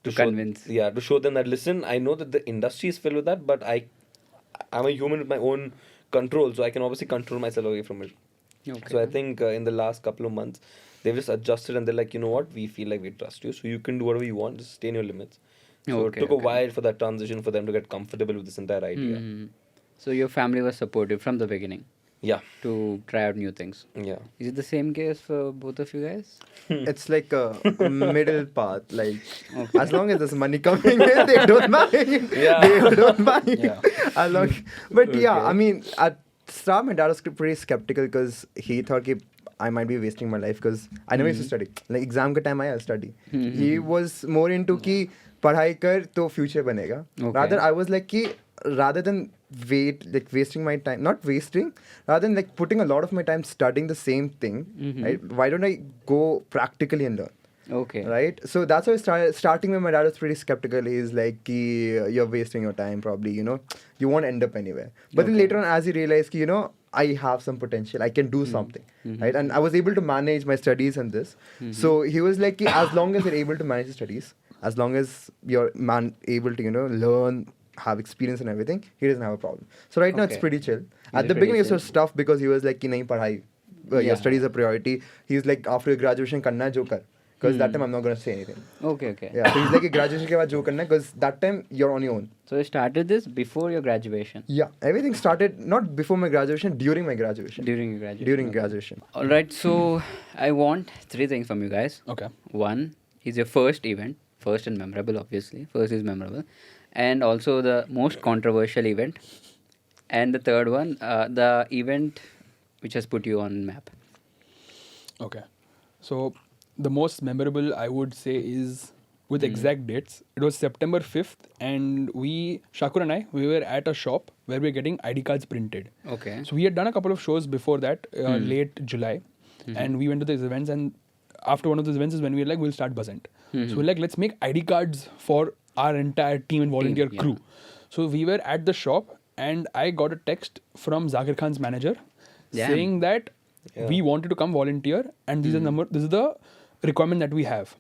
To show, convince. Yeah, to show them that, listen, I know that the industry is filled with that, but I'm a human with my own control, so I can obviously control myself away from it. Okay. So I think in the last couple of months, they've just adjusted and they're like, you know what, we feel like we trust you, so you can do whatever you want, just stay in your limits. So Okay, it took a okay. while for that transition for them to get comfortable with this entire idea. So, your family was supportive from the beginning Yeah, to try out new things. yeah. Is it the same case for both of you guys? It's like a middle path. Like as long as there's money coming in, they don't mind. Yeah. They don't mind. Yeah. As long, but yeah, Okay. I mean, at start my dad was pretty skeptical because he thought कि I might be wasting my life because I never used to study. Like exam के time I'll study. He was more into कि पढ़ाई कर तो future बनेगा. Okay. Rather I was like कि rather than wasting my time, not wasting, rather than like putting a lot of my time studying the same thing, right? Why don't I go practically and learn? Okay. Right? So that's how I started. Starting when my dad was pretty skeptical. He's like, "Ki, you're wasting your time probably, you won't end up anywhere." But then later on, as he realized, ki, I have some potential. I can do something, right? And I was able to manage my studies and this. So he was like, ki, as long as you're able to manage the studies, as long as you're able to, learn, have experience and everything, he doesn't have a problem. So right now it's Okay. pretty chill. Is At it the pretty beginning it chill? was tough because he was like, ki, nahi padhai. Yeah. Your studies are priority. He's like, after your graduation, karna hai jo kar. Because that time I'm not going to say anything. Okay, okay. Yeah, so he's like, graduation ke baad jo karna hai, because that time you're on your own. So, you started this before your graduation? Yeah, everything started not before my graduation, during my graduation. During your graduation? During Okay. graduation. All right, so I want 3 things from you guys. Okay. One is your first event, first and memorable, obviously. First is memorable. And also the most controversial event. And the third one, the event which has put you on map. Okay. So the most memorable I would say is with exact dates. It was September 5th and Shakur and I, we were at a shop where we were getting ID cards printed. Okay. So we had done a couple of shows before that, late July. And we went to these events, and after one of those events is when we were like, we'll start Buzz Ent. So we're like, let's make ID cards for our entire team and volunteer yeah. crew. So we were at the shop and I got a text from Zakir Khan's manager Damn. saying that we wanted to come volunteer and this is the requirement that we have.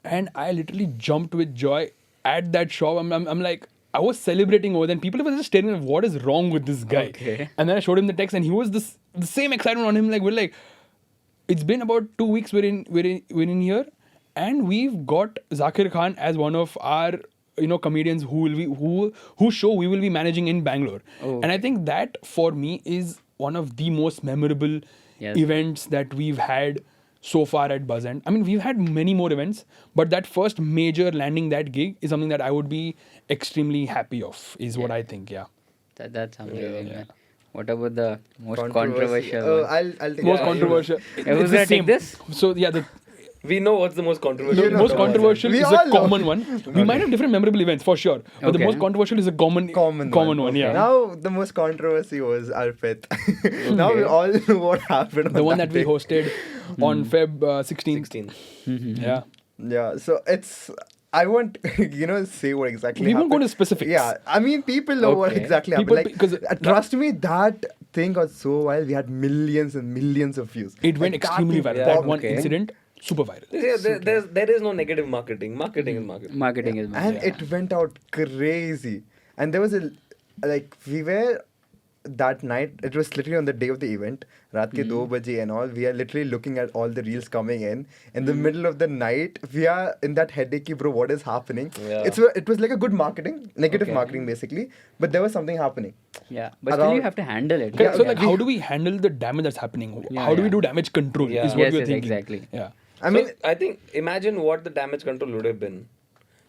And I literally jumped with joy at that shop. I'm like, I was celebrating over there, and people were just staring at what is wrong with this guy. Okay. And then I showed him the text, and he was the same excitement on him. Like we're like, it's been about 2 weeks we're in here, and we've got Zakir Khan as one of our comedians whose show we will be managing in Bangalore. Oh. And I think that for me is one of the most memorable Yes. events that we've had so far at Buzz Ent. I mean, we've had many more events, but that first major landing that gig is something that I would be extremely happy of, is what I think. Yeah. That's amazing. Man. What about the most Controversy. controversial one? I'll take Most it. controversial. Who's It's the gonna take same. this? So yeah, the We know what's the most controversial. You know, most come on, controversial we is all a know. common one. We might have different memorable events for sure, but the Okay. most controversial is a common one. Okay. Yeah. Now the most controversy was Arpit. Now we all know what happened. The on one that we day. hosted on Feb 16th. 16. Yeah. Yeah. So it's. I won't, say what exactly. We won't go happened. into specifics. Yeah, I mean, people know what Okay. exactly People- happened. because trust me, that thing got so wild. We had millions and millions of views. It went Like, that extremely thing viral. Yeah. That one Okay. incident, super viral. Yeah, there is no negative marketing. Marketing is marketing. Marketing is and Yeah. it went out crazy. And there was we were that night. It was literally on the day of the event, Raat ke 2 baje and all. We are literally looking at all the reels coming in. In the middle of the night, we are in that headache, bro. What is happening? Yeah. It was like a good marketing, negative Okay. marketing basically, but there was something happening. Yeah, but still you Around- have to handle it. Okay, so Yeah. like, how do we handle the damage that's happening? Yeah, How do we yeah. do damage control? Yeah. Is what Yes, we're yes, thinking. exactly. Yeah. I mean, I think imagine what the damage control would have been.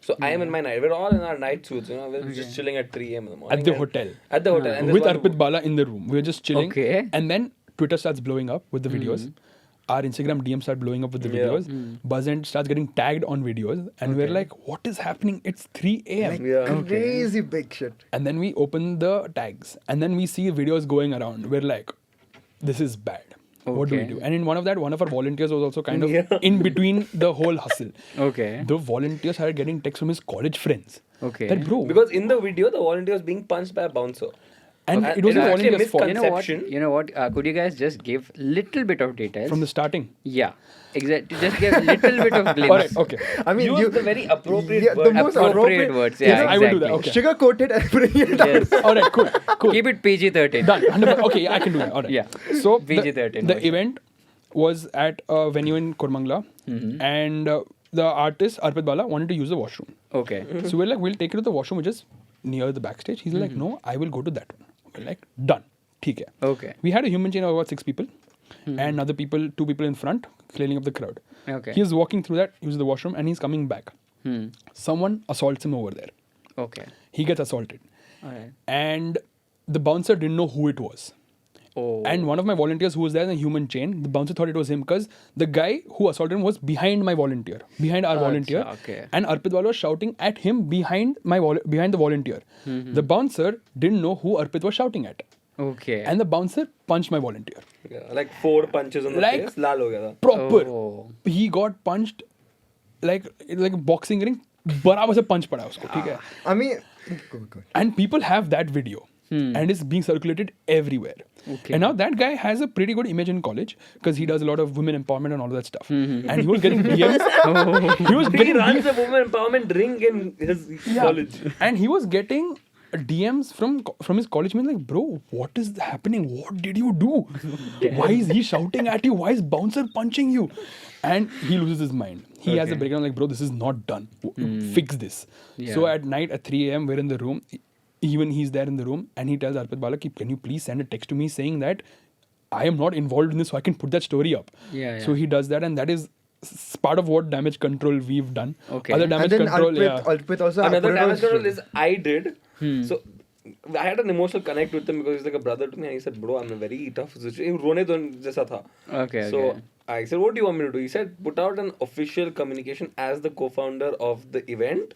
So I am in my night. We're all in our night suits. We're just chilling at 3 a.m. in the morning. At the and- hotel. At the hotel. And With there's one- Arpit Bala in the room. We were just chilling. Okay. And then Twitter starts blowing up with the videos. Our Instagram DMs start blowing up with the Yeah. videos. Buzz Ent starts getting tagged on videos. And we're like, what is happening? It's 3 a.m. Yeah. crazy big shit. And then we open the tags. And then we see videos going around. We're like, this is bad. What do we Okay. do? And in one of our volunteers was also kind of Yeah. in between the whole hustle. Okay. The volunteer started getting texts from his college friends. Okay. That bro. Because in the video, the volunteer was being punched by a bouncer. and Okay. it was It the was actually a volunteer's fault. misconception. You know what? Could you guys just give little bit of details? From the starting. Yeah, exactly. Just give a little bit of glimpse. Alright, okay. I mean, Use the very appropriate yeah, the word. most Appropriate words, yeah, Yes, I will do exactly. that, okay. Sugar coated and bring it down. Yes. Alright, cool. Keep it PG-13. Done. 100%. Okay, yeah, I can do that. Alright. Yeah. So PG-13 the version. event was at a venue in Kurmangla, and the artist Arpit Bala wanted to use the washroom. Okay. So we're like, we'll take you to the washroom, which is near the backstage. He's like, no, I will go to that one. We're like, done. ठीक है. Okay. We had a human chain of about 6 people, and other people, 2 people in front, clearing up the crowd. Okay. He's walking through that, uses the washroom, and he's coming back. Hmm. Someone assaults him over there. Okay. He gets assaulted, Alright. and the bouncer didn't know who it was. Oh. And one of my volunteers who was there in the human chain, the bouncer thought it was him because the guy who assaulted him was behind my volunteer, behind our volunteer. okay. And Arpit Wala was shouting at him behind behind the volunteer. The bouncer didn't know who Arpit was shouting at. Okay. And the bouncer punched my volunteer. Yeah, like 4 punches on the Like- face. Lal ho gaya tha. Proper. Oh. He got punched like a boxing ring. बराबर से punch पड़ा उसको, ठीक है? I mean, go. And people have that video. And it's being circulated everywhere. Okay. And now that guy has a pretty good image in college because he does a lot of women empowerment and all of that stuff. And he was getting DMs. He was He getting runs DMs. a women empowerment ring in his college. And he was getting DMs from his college mates like, bro, what is happening? What did you do? Why is he shouting at you? Why is bouncer punching you? And he loses his mind. He has a breakdown like, bro, this is not done. Fix this. Yeah. So at night at 3 a.m. we're in the room. Even he's there in the room and he tells Arpit Bala, can you please send a text to me saying that I am not involved in this so I can put that story up. Yeah, So yeah. he does that and that is part of what damage control we've done. Okay. Other And damage then control, Arpit also Another put it damage on- control is I did. So I had an emotional connect with him because he's like a brother to me. And he said, bro, I'm in a very tough situation. रोने तो जैसा था. Okay. So Okay. I said, what do you want me to do? He said, put out an official communication as the co-founder of the event,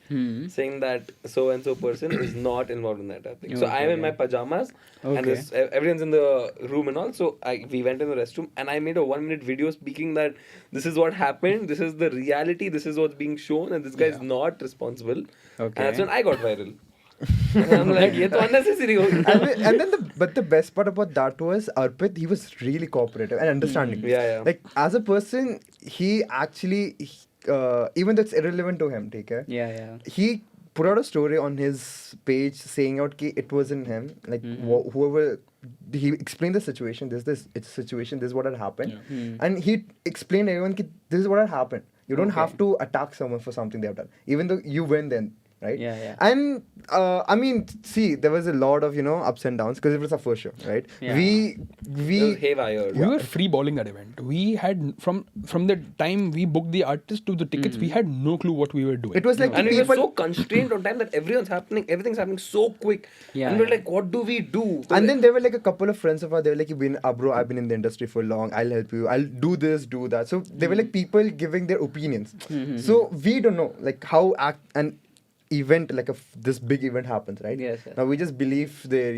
saying that so and so person is not involved in that thing. So I am in my pajamas, and Okay. everyone's in the room and all. So we went in the restroom, and I made a 1-minute video speaking that this is what happened, this is the reality, this is what's being shown, and this guy is not responsible. And Okay. that's when I got viral. And I'm like, ये तो unnecessary हो गया. and then but the best part about that was Arpit, he was really cooperative and understanding. Yeah. Like as a person, he actually, even though it's irrelevant to him, take care. Yeah. He put out a story on his page saying out ki it wasn't him. Like whoever, he explained the situation. It's a situation. This is what had happened, and he explained to everyone ki this is what had happened. You don't Okay. have to attack someone for something they have done, even though you win then, right? Yeah. And I mean, see, there was a lot of ups and downs because it was our first show, right? Yeah. It was We haywire. We were free balling that event. We had from the time we booked the artist to the tickets, we had no clue what we were doing. it was like And the we were people. so constrained on time that everything's happening so quick. Yeah, And we're yeah. like, what do we do? And then there were like a couple of friends of ours. They were like, bro, I've been in the industry for long. I'll help you. I'll do this, do that. So they were like people giving their opinions. So we don't know like how an event like this big event happens, right? Yes, yes. Now we just believe their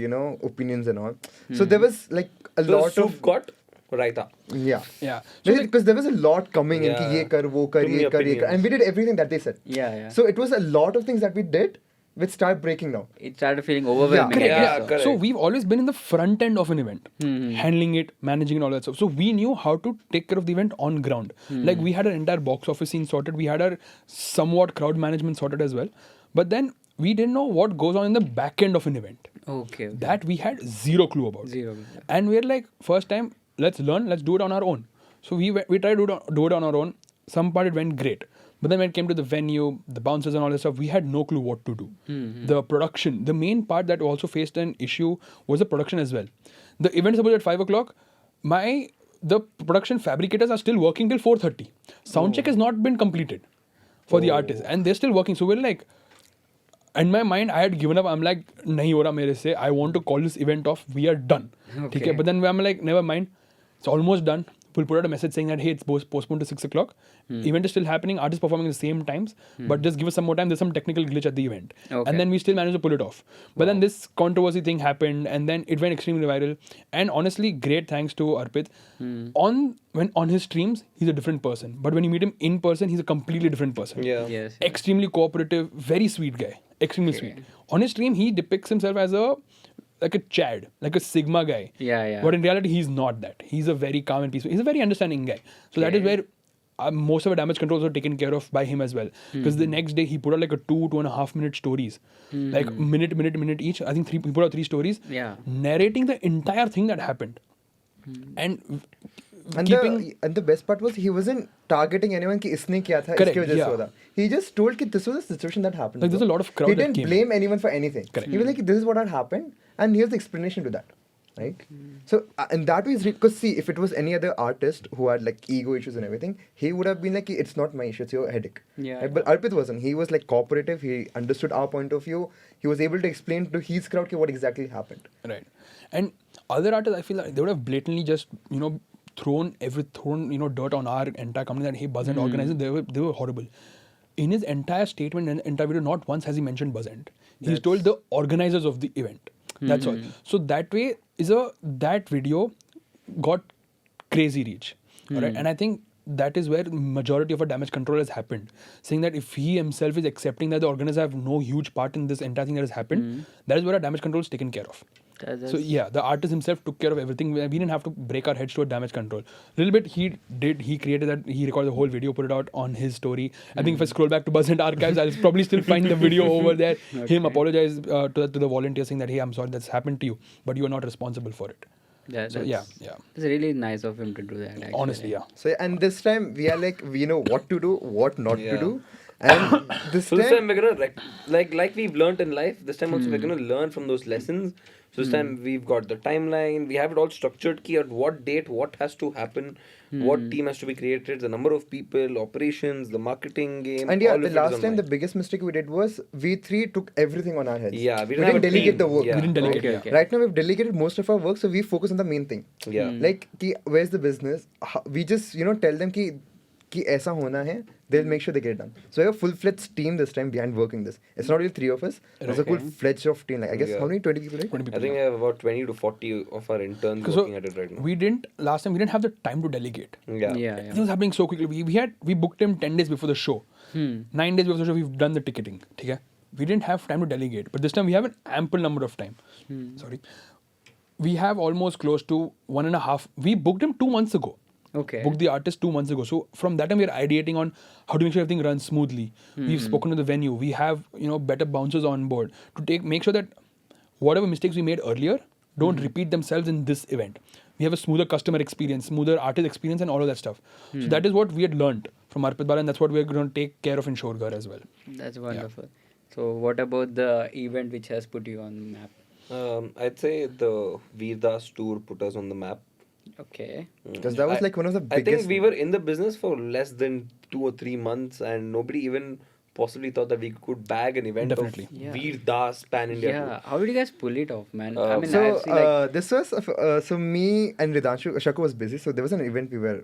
opinions and all. So there was like a the lot soup of got raita. yeah. Yeah. So like, Because there was a lot coming in, ki Yeah. ye kar, wo kar, Too many ye kar, opinions. and we did everything that they said. Yeah. So it was a lot of things that we did which started breaking down. It started feeling overwhelming. correct, I guess Yeah, so. correct. So we've always been in the front end of an event, handling it, managing and all that stuff. So we knew how to take care of the event on ground. Like we had our entire box office scene sorted. We had our somewhat crowd management sorted as well. But then we didn't know what goes on in the back end of an event. Okay. That we had zero clue about. Zero. And we're like, first time, let's learn, let's do it on our own. So we tried to do it on our own. Some part it went great. But then when it came to the venue, the bouncers and all that stuff, we had no clue what to do. The production, the main part that also faced an issue was the production as well. The event is supposed at 5 o'clock. The production fabricators are still working till 4:30. Sound check has not been completed for the artist. And they're still working. So we're like, in my mind, I had given up. I'm like, nahi ho raha mere se. I want to call this event off. We are done. Okay. Okay. But then I'm like, never mind. It's almost done. We'll put out a message saying that, hey, it's postponed to 6 o'clock. Event is still happening. Artists performing at the same times. But just give us some more time. There's some technical glitch at the event. Okay. And then we still managed to pull it off. But then this controversy thing happened. And then it went extremely viral. And honestly, great thanks to Arpit. On his streams, he's a different person. But when you meet him in person, he's a completely different person. Yeah. Yes. Extremely cooperative, very sweet guy. Extremely sweet. On his stream, he depicts himself as like a Chad, like a Sigma guy. Yeah. But in reality, he's not that. He's a very calm and peaceful. He's a very understanding guy. So that is where most of our damage controls are taken care of by him as well. Because the next day, he put out like a 2.5 minute stories. Like minute each. I think he put out 3 stories. Yeah. Narrating the entire thing that happened. And the best part was he wasn't targeting anyone कि इसने किया था Correct, इसकी वजह से yeah. हुआ था. He just told कि this was a situation that happened. Like, there's bro. a lot of crowd He that didn't came in. blame anyone for anything. Correct. He was like, this is what had happened, and here's the explanation to that. Right? So, and that was because see, if it was any other artist who had like ego issues and everything, he would have been like, it's not my issue, it's your headache. Yeah. Right? But Arpit wasn't. He was like cooperative. He understood our point of view. He was able to explain to his crowd what exactly happened. Right. And other artists, I feel like they would have blatantly just, thrown dirt on our entire company that, hey, Buzz Ent organizers, they were horrible. In his entire statement and entire video, not once has he mentioned Buzz Ent. He's told the organizers of the event. That's all. So that way, that video got crazy reach. Alright? And I think that is where majority of our damage control has happened. Saying that if he himself is accepting that the organizers have no huge part in this entire thing that has happened, that is where our damage control is taken care of. That's- So yeah, the artist himself took care of everything. We didn't have to break our heads to a damage control. A little bit he did. He created that. He recorded the whole video, put it out on his story. I think if I scroll back to Buzz Ent archives, I'll probably still find the video over there. Him apologize to the volunteer saying that, hey, I'm sorry that's happened to you, but you are not responsible for it. So yeah. It's really nice of him to do that. Actually. Honestly, yeah. So and this time we are like we know what to do, what not Yeah. to do, and this So this time time we're gonna like we've learned in life. This time also we're gonna learn from those lessons. So this time we've got the timeline. We have it all structured. Key at what date, what has to happen, what team has to be created, the number of people, operations, the marketing game. and yeah, all the of it is last on time the mine. biggest mistake we did was we three took everything on our heads. Yeah, we we didn't have didn't a delegate team. the work. Yeah. We didn't delegate. Okay, Yeah. okay. Right now we've delegated most of our work, so we focus on the main thing. Yeah. Like कि where's the business? We just tell them कि ऐसा होना है. They'll make sure they get it done. So we have a full-fledged team this time behind working this. It's not really 3 of us. There's a full-fledged of team. Like I guess Yeah. how many 20 people? Right? 20 people. I think we have about 20 to 40 of our interns So working at it right now. last time we didn't have the time to delegate. Yeah. Yeah. It was happening so quickly. We booked him 10 days before the show. 9 days before the show, we've done the ticketing. Okay? We didn't have time to delegate. But this time we have an ample number of time. Sorry. We have almost close to 1.5. We booked him 2 months ago. Okay. Booked the artist 2 months ago. So from that time, we're ideating on how to make sure everything runs smoothly. We've spoken to the venue. We have better bouncers on board to make sure that whatever mistakes we made earlier don't repeat themselves in this event. We have a smoother customer experience, smoother artist experience, and all of that stuff. So that is what we had learned from Arpit Bala, and that's what we're going to take care of in Shoregar as well. That's wonderful. So, what about the event which has put you on the map? I'd say the Veerdas tour put us on the map. Okay. Because that was like one of the I biggest. think we were in the business for less than 2 or 3 months, and nobody even possibly thought that we could bag an event Definitely. of Yeah. Veerdas Pan India Yeah. tour. How did you guys pull it off, man? I mean, So I've seen like. this was so me and Ridanshu. Shaku was busy, so there was an event we were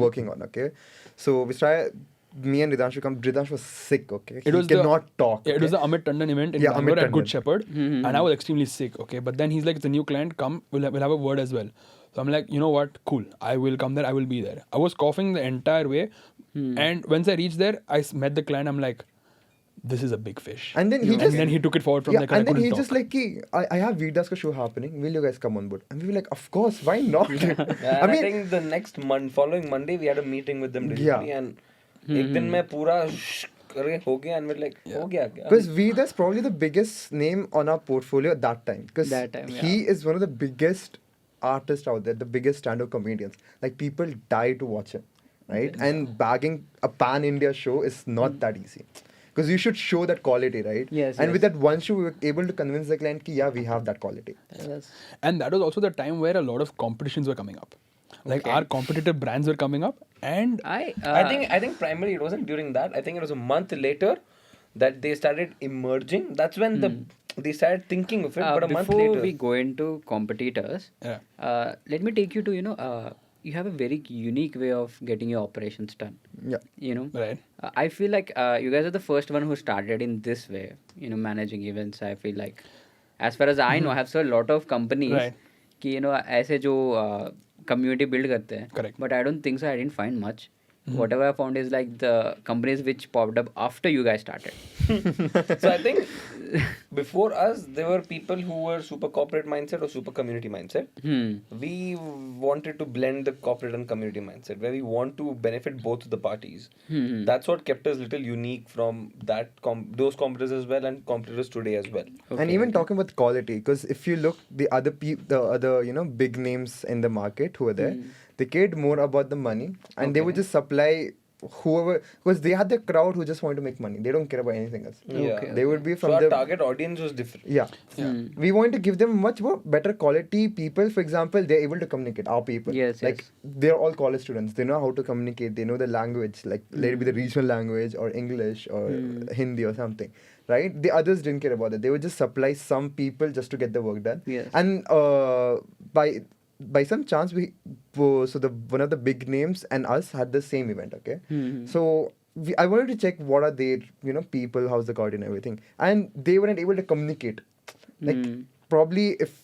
working on. Okay, so we tried. Me and Ridanshu come. Ridanshu was sick. Okay, he cannot talk. Yeah, it was okay? the Amit Tandon event in Yeah, Bangalore Amit at Good Tandon. Shepherd, and I was extremely sick. Okay, but then he's like, it's a new client. Come, we'll have a word as well. So I'm like, you know what? Cool. I will come there. I will be there. I was coughing the entire way, and once I reached there, I met the client. I'm like, this is a big fish. And then he and just then he took it forward from there. 'cause and I then couldn't he talk. just like, "Ki, I have Veerdas ka show happening. Will you guys come on board?" And we were like, "Of course, why not?" And I think the next month, following Monday, we had a meeting with them digitally, and एक दिन में पूरा करे हो गया, and we're like, हो गया क्या? Because Veerdas is probably the biggest name on our portfolio at that time. Because That time, he is one of the biggest artists out there, the biggest stand-up comedians. Like people die to watch him, right? And bagging a pan-India show is not that easy. Because you should show that quality, right? Yes, And yes. with that one show, we were able to convince the client that, yeah, we have that quality. That's- And that was also the time where a lot of competitions were coming up. Like Okay. our competitive brands were coming up, and I think primarily it wasn't during that. I think it was a month later that they started emerging. That's when they started thinking of it. But a month before later, we go into competitors, Yeah. let me take you to you have a very unique way of getting your operations done. Yeah. You know, right. I feel like you guys are the first one who started in this way. Managing events. I feel like, as far as I know, I have seen a lot of companies. Right. कि ऐसे जो community build करते हैं. Correct. But I don't think so. I didn't find much. Whatever I found is like the companies which popped up after you guys started. so I think before us, there were people who were super corporate mindset or super community mindset. We wanted to blend the corporate and community mindset, where we want to benefit both the parties. That's what kept us little unique from that those competitors as well, and competitors today as well. And even talking about quality, because if you look the other big names in the market who are there, they cared more about the money, and they would just supply whoever, because they had the crowd who just want to make money. They don't care about anything else. Yeah. They would be from So our the target audience was different. yeah. We want to give them much more better quality people. For example, they're able to communicate. Our people, Yes, like they're all college students. They know how to communicate. They know the language, like let it be the regional language or English or Hindi or something. Right? The others didn't care about it. They would just supply some people just to get the work done. Yes. And by some chance one of the big names and us had the same event. Okay. So I wanted to check what are their people, how's the crowd and everything, and they weren't able to communicate. Like probably if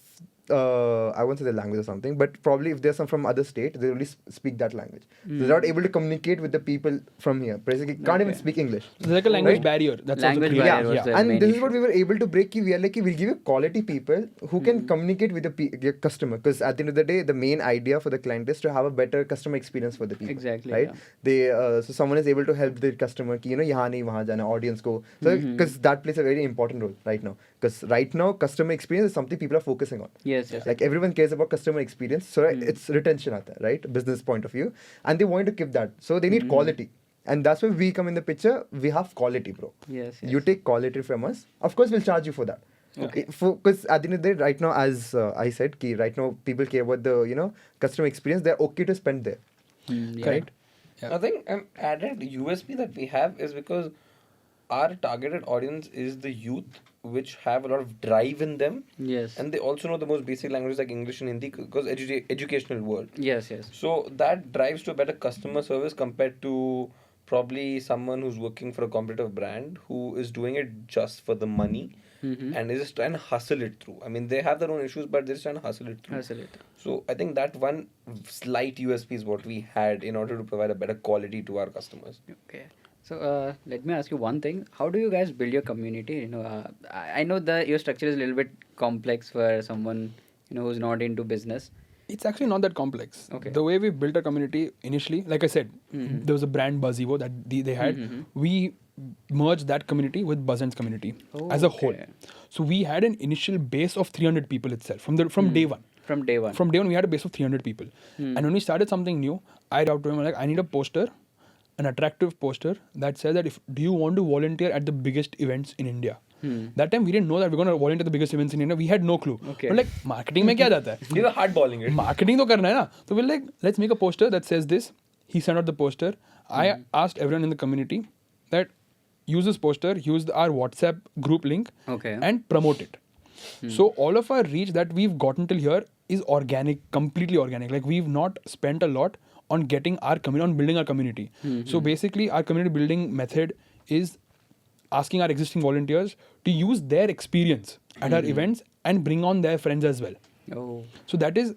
I won't say the language or something, but probably if there's some from other state, they only speak that language. They're not able to communicate with the people from here. Basically, can't even speak English. There's like a language Right? barrier. That's Language also barrier created. was the And main this is issue. what we were able to break. We are like, we'll give you quality people who can communicate with your customer. Because at the end of the day, the main idea for the client is to have a better customer experience for the people. Exactly, Right? yeah. They so someone is able to help the customer. Ki, यहाँ नहीं वहाँ जाना, audience को. So because that plays a very important role right now. Because right now, customer experience is something people are focusing on. Yes, yes. Like everyone cares about customer experience, so it's retention aata hai, right? Business point of view, and they want to keep that, so they need quality, and that's where we come in the picture. We have quality, bro. Yes, You take quality from us, of course we'll charge you for that. Okay. Because at the end of the day, right now, as I said, ki right now people care about the customer experience. They're okay to spend there. Yeah. Correct. Yeah. I think added USP that we have is because our targeted audience is the youth, which have a lot of drive in them, Yes. and they also know the most basic languages like English and Hindi, because educational world. Yes, yes. So that drives to a better customer service compared to probably someone who's working for a competitive brand who is doing it just for the money and is just trying to hustle it through. I mean, they have their own issues, but they're just trying to hustle it through. Hustle it. So I think that one slight USP is what we had in order to provide a better quality to our customers. Okay. So let me ask you one thing. How do you guys build your community? I know that your structure is a little bit complex for someone who's not into business. It's actually not that complex. Okay. The way we built a community initially, like I said, there was a brand Buzz Evo that they had. We merged that community with Buzz Ent's community as a whole. Okay. So we had an initial base of 300 people itself from day one. From day one. From day one, we had a base of 300 people. And when we started something new, I wrote to him like, I need a poster an attractive poster that says that do you want to volunteer at the biggest events in India? That time we didn't know that we're going to volunteer at the biggest events in India. We had no clue. Okay. But like marketing में क्या जाता है? We were hardballing it. Marketing तो करना है ना. So we're like, let's make a poster that says this. He sent out the poster. I asked everyone in the community that use this poster, use our WhatsApp group link, Okay. and promote it. So all of our reach that we've gotten till here is organic, completely organic. Like we've not spent a lot on getting our community, on building our community. So basically, our community building method is asking our existing volunteers to use their experience at our events and bring on their friends as well. Oh. So that is,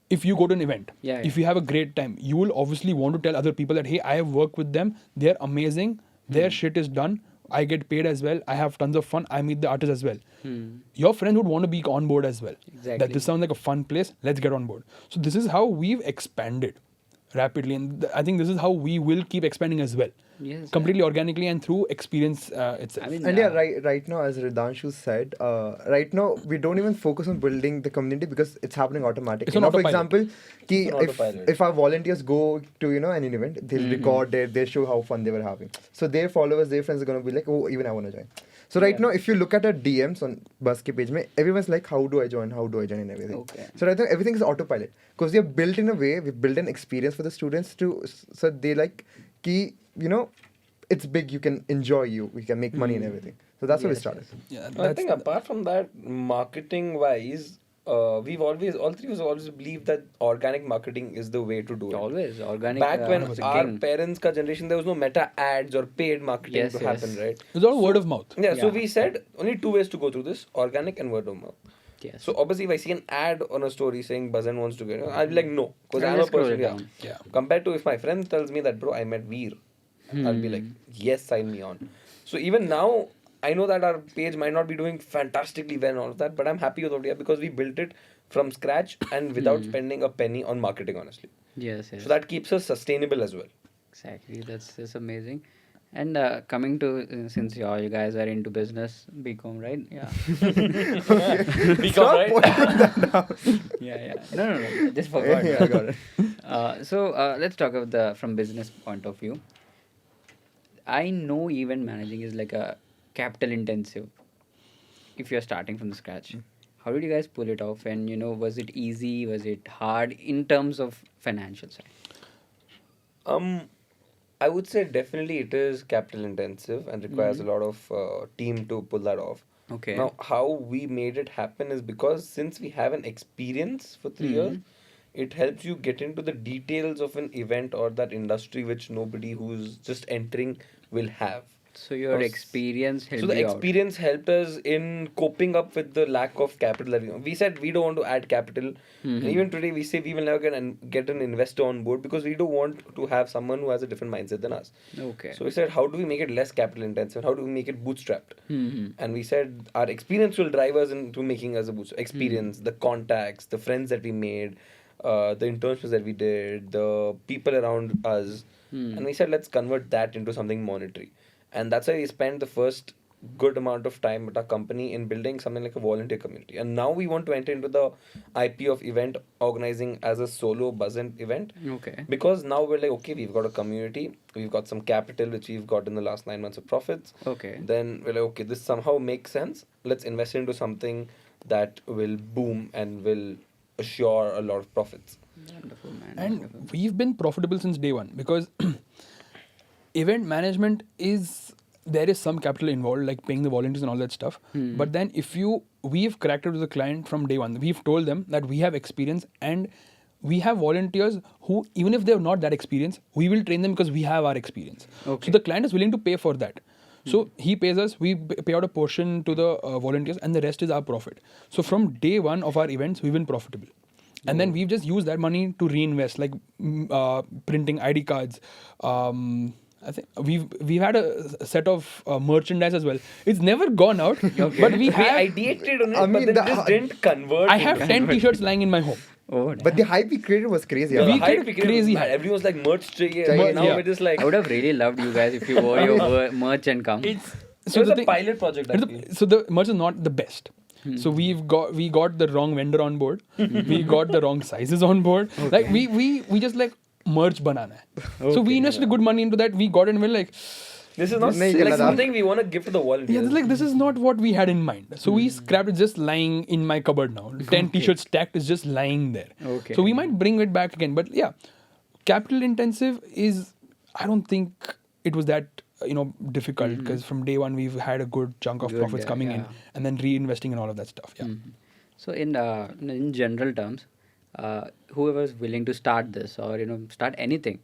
if you go to an event, Yeah, if you have a great time, you will obviously want to tell other people that, hey, I have worked with them, they're amazing, their shit is done, I get paid as well, I have tons of fun, I meet the artists as well. Your friend would want to be on board as well. Exactly. That this sounds like a fun place, let's get on board. So this is how we've expanded rapidly, and I think this is how we will keep expanding as well. Yes. Completely organically and through experience itself. I mean, And yeah, right now, as Ridanshu said, right now we don't even focus on building the community because it's happening automatically. It's on Now, for autopilot. example, ki It's on autopilot. if our volunteers go to an event, they'll record it, they'll show how fun they were having. So their followers, their friends are gonna be like, oh, even I wanna join. So right now, if you look at our DMs on Buzz ke page, everyone's like, how do I join? How do I join? And everything. Okay. So right now, everything is autopilot because we are built in a way. We built an experience for the students so they like ki it's big. You can enjoy we can make money and everything. So that's how we started. Yeah, I think apart from that, marketing wise, we've all three of us always believed that organic marketing is the way to do it. always organic. Back when was a our king. parents' ka generation, there was no meta ads or paid marketing Yes, to yes. happen, right? it's all word of mouth. Yeah, so Yeah. we said only two ways to go through this: organic and word of mouth. Yes. So obviously, if I see an ad on a story saying Buzz Ent wants to get, I'll be like, no, because I'll I'm a just scroll person. it Yeah. down. Yeah. Compared to if my friend tells me that, bro, I met Veer, I'll be like, yes, sign me on. So even now, I know that our page might not be doing fantastically well and all of that, but I'm happy with what we have because we built it from scratch and without spending a penny on marketing, honestly. Yes. Yes. So that keeps us sustainable as well. Exactly. That's amazing. And coming to since you guys are into business, BCom, right? Yeah. Become right. Yeah. No. Just forgot. Yeah, I got it. So let's talk about from business point of view. I know event managing is like a capital intensive. If you're starting from the scratch, how did you guys pull it off? And was it easy? Was it hard in terms of financial side? I would say definitely it is capital intensive and requires a lot of team to pull that off. Okay. Now, how we made it happen is because since we have an experience for 3 years, it helps you get into the details of an event or that industry which nobody who's just entering will have. So your Because- experience helped So the you out. experience helped us in coping up with the lack of capital that we said we don't want to add capital. And even today we say we will never get an investor on board because we don't want to have someone who has a different mindset than us. Okay. So we said, how do we make it less capital intensive? How do we make it bootstrapped? Mm-hmm. And we said our experience will drive us into making us a bootstrap. Experience, the contacts, the friends that we made, the internships that we did, the people around us. And we said, let's convert that into something monetary. And that's why we spent the first good amount of time at our company in building something like a volunteer community. And now we want to enter into the IP of event organizing as a solo Buzz Ent event. Okay. Because now we're like, okay, we've got a community, we've got some capital which we've got in the last 9 months of profits. Okay. Then we're like, okay, this somehow makes sense. Let's invest into something that will boom and will assure a lot of profits. Wonderful, man. And Wonderful. we've been profitable since day one because event management there is some capital involved, like paying the volunteers and all that stuff. But then we've cracked it with the client from day one. We've told them that we have experience and we have volunteers who, even if they're not that experienced, we will train them because we have our experience. Okay. So the client is willing to pay for that. So he pays us, we pay out a portion to the volunteers and the rest is our profit. So from day one of our events, we've been profitable. And then we've just used that money to reinvest, like printing ID cards. I think we've had a set of merchandise as well. It's never gone out, but we We have. ideated on it, I but mean, then the- just didn't convert. I have 10 t-shirts lying in my home. Oh, But the hype we created was crazy. The We hype get became crazy mad. hype. Everyone's like merch chahiye. Chahiye, Now yeah. we're just like I would have really loved you guys if you wore your merch and come. it was a pilot project. Actually. So the merch is not the best. So we got the wrong vendor on board. We got the wrong sizes on board. Like we just like merch banana hai. So we invested good money into that. We got it and we're like, This is not Nahi like lada. something we want to give to the yeah, volunteers. it's like this is not what we had in mind. So we scrapped it, just lying in my cupboard now. 10 t-shirts stacked is just lying there. Okay. So we might bring it back again. But yeah, capital intensive is, I don't think it was that difficult, because from day one we've had a good chunk of Good, profits coming in yeah. and then reinvesting and all of that stuff. Yeah. So in general terms, whoever is willing to start this or start anything,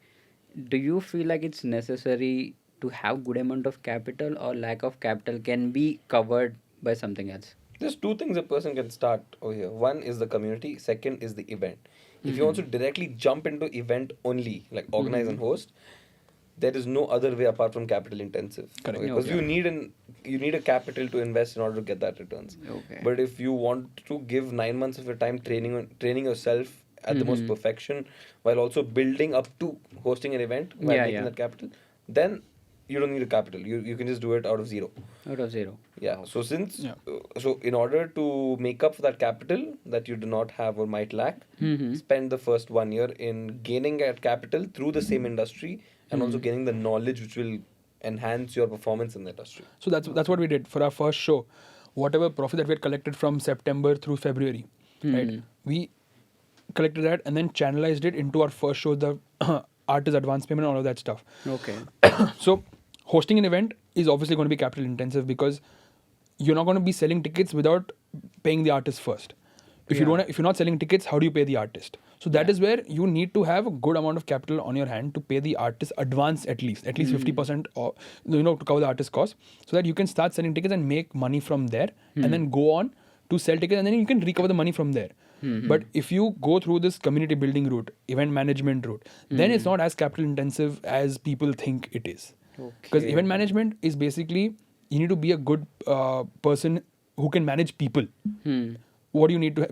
do you feel like it's necessary to have good amount of capital, or lack of capital can be covered by something else? There's two things a person can start over here. One is the community, second is the event. If you want to directly jump into event only, like organize and host, there is no other way apart from capital intensive. Correct. Because Okay. you need a capital to invest in order to get that returns. Okay. But if you want to give 9 months of your time training yourself at the most perfection, while also building up to hosting an event while Yeah, making yeah. that capital, then you don't need a capital. You can just do it out of zero. Out of zero. Yeah. So Yeah. so in order to make up for that capital that you do not have or might lack, spend the first 1 year in gaining that capital through the same industry and also gaining the knowledge which will enhance your performance in the industry. So that's what we did for our first show. Whatever profit that we had collected from September through February, right? We collected that and then channelized it into our first show, the artist advance payment and all of that stuff. Okay. So hosting an event is obviously going to be capital intensive, because you're not going to be selling tickets without paying the artist first. If you're not selling tickets, how do you pay the artist? So that is where you need to have a good amount of capital on your hand to pay the artist advance, at least 50%, or to cover the artist cost, so that you can start selling tickets and make money from there, and then go on to sell tickets, and then you can recover the money from there. But if you go through this community building route, event management route, then it's not as capital intensive as people think it is. Because event management is basically, you need to be a good person who can manage people. What do you need to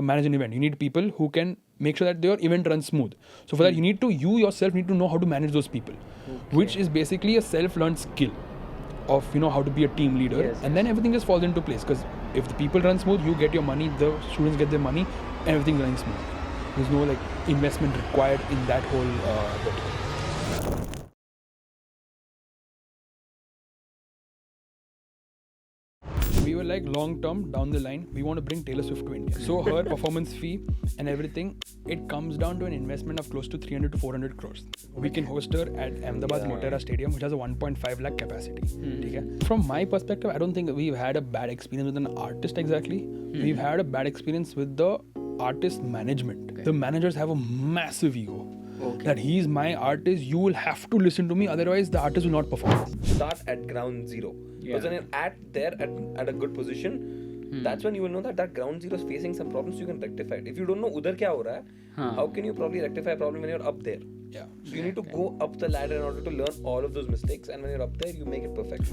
manage an event? You need people who can make sure that your event runs smooth. So for that, you yourself need to know how to manage those people, which is basically a self-learned skill of how to be a team leader. Yes, And then everything just falls into place, because if the people run smooth, you get your money, the students get their money, and everything's running smooth. There's no investment required in that whole bit. We were like, long term down the line, we want to bring Taylor Swift to India. So her performance fee and everything, it comes down to an investment of close to 300 to 400 crores. We can host her at Ahmedabad Motera Stadium, which has a 1.5 lakh capacity. Okay? From my perspective, I don't think we've had a bad experience with an artist exactly. We've had a bad experience with the artist management. The managers have a massive ego. That he's my artist, you will have to listen to me, otherwise the artist will not perform. Start at ground zero. Because when you're at a good position, that's when you will know that ground zero is facing some problems, you can rectify it. If you don't know udhar kya ho raha hai, how can you probably rectify a problem when you're up there? Yeah. So you need to go up the ladder in order to learn all of those mistakes, and when you're up there, you make it perfect.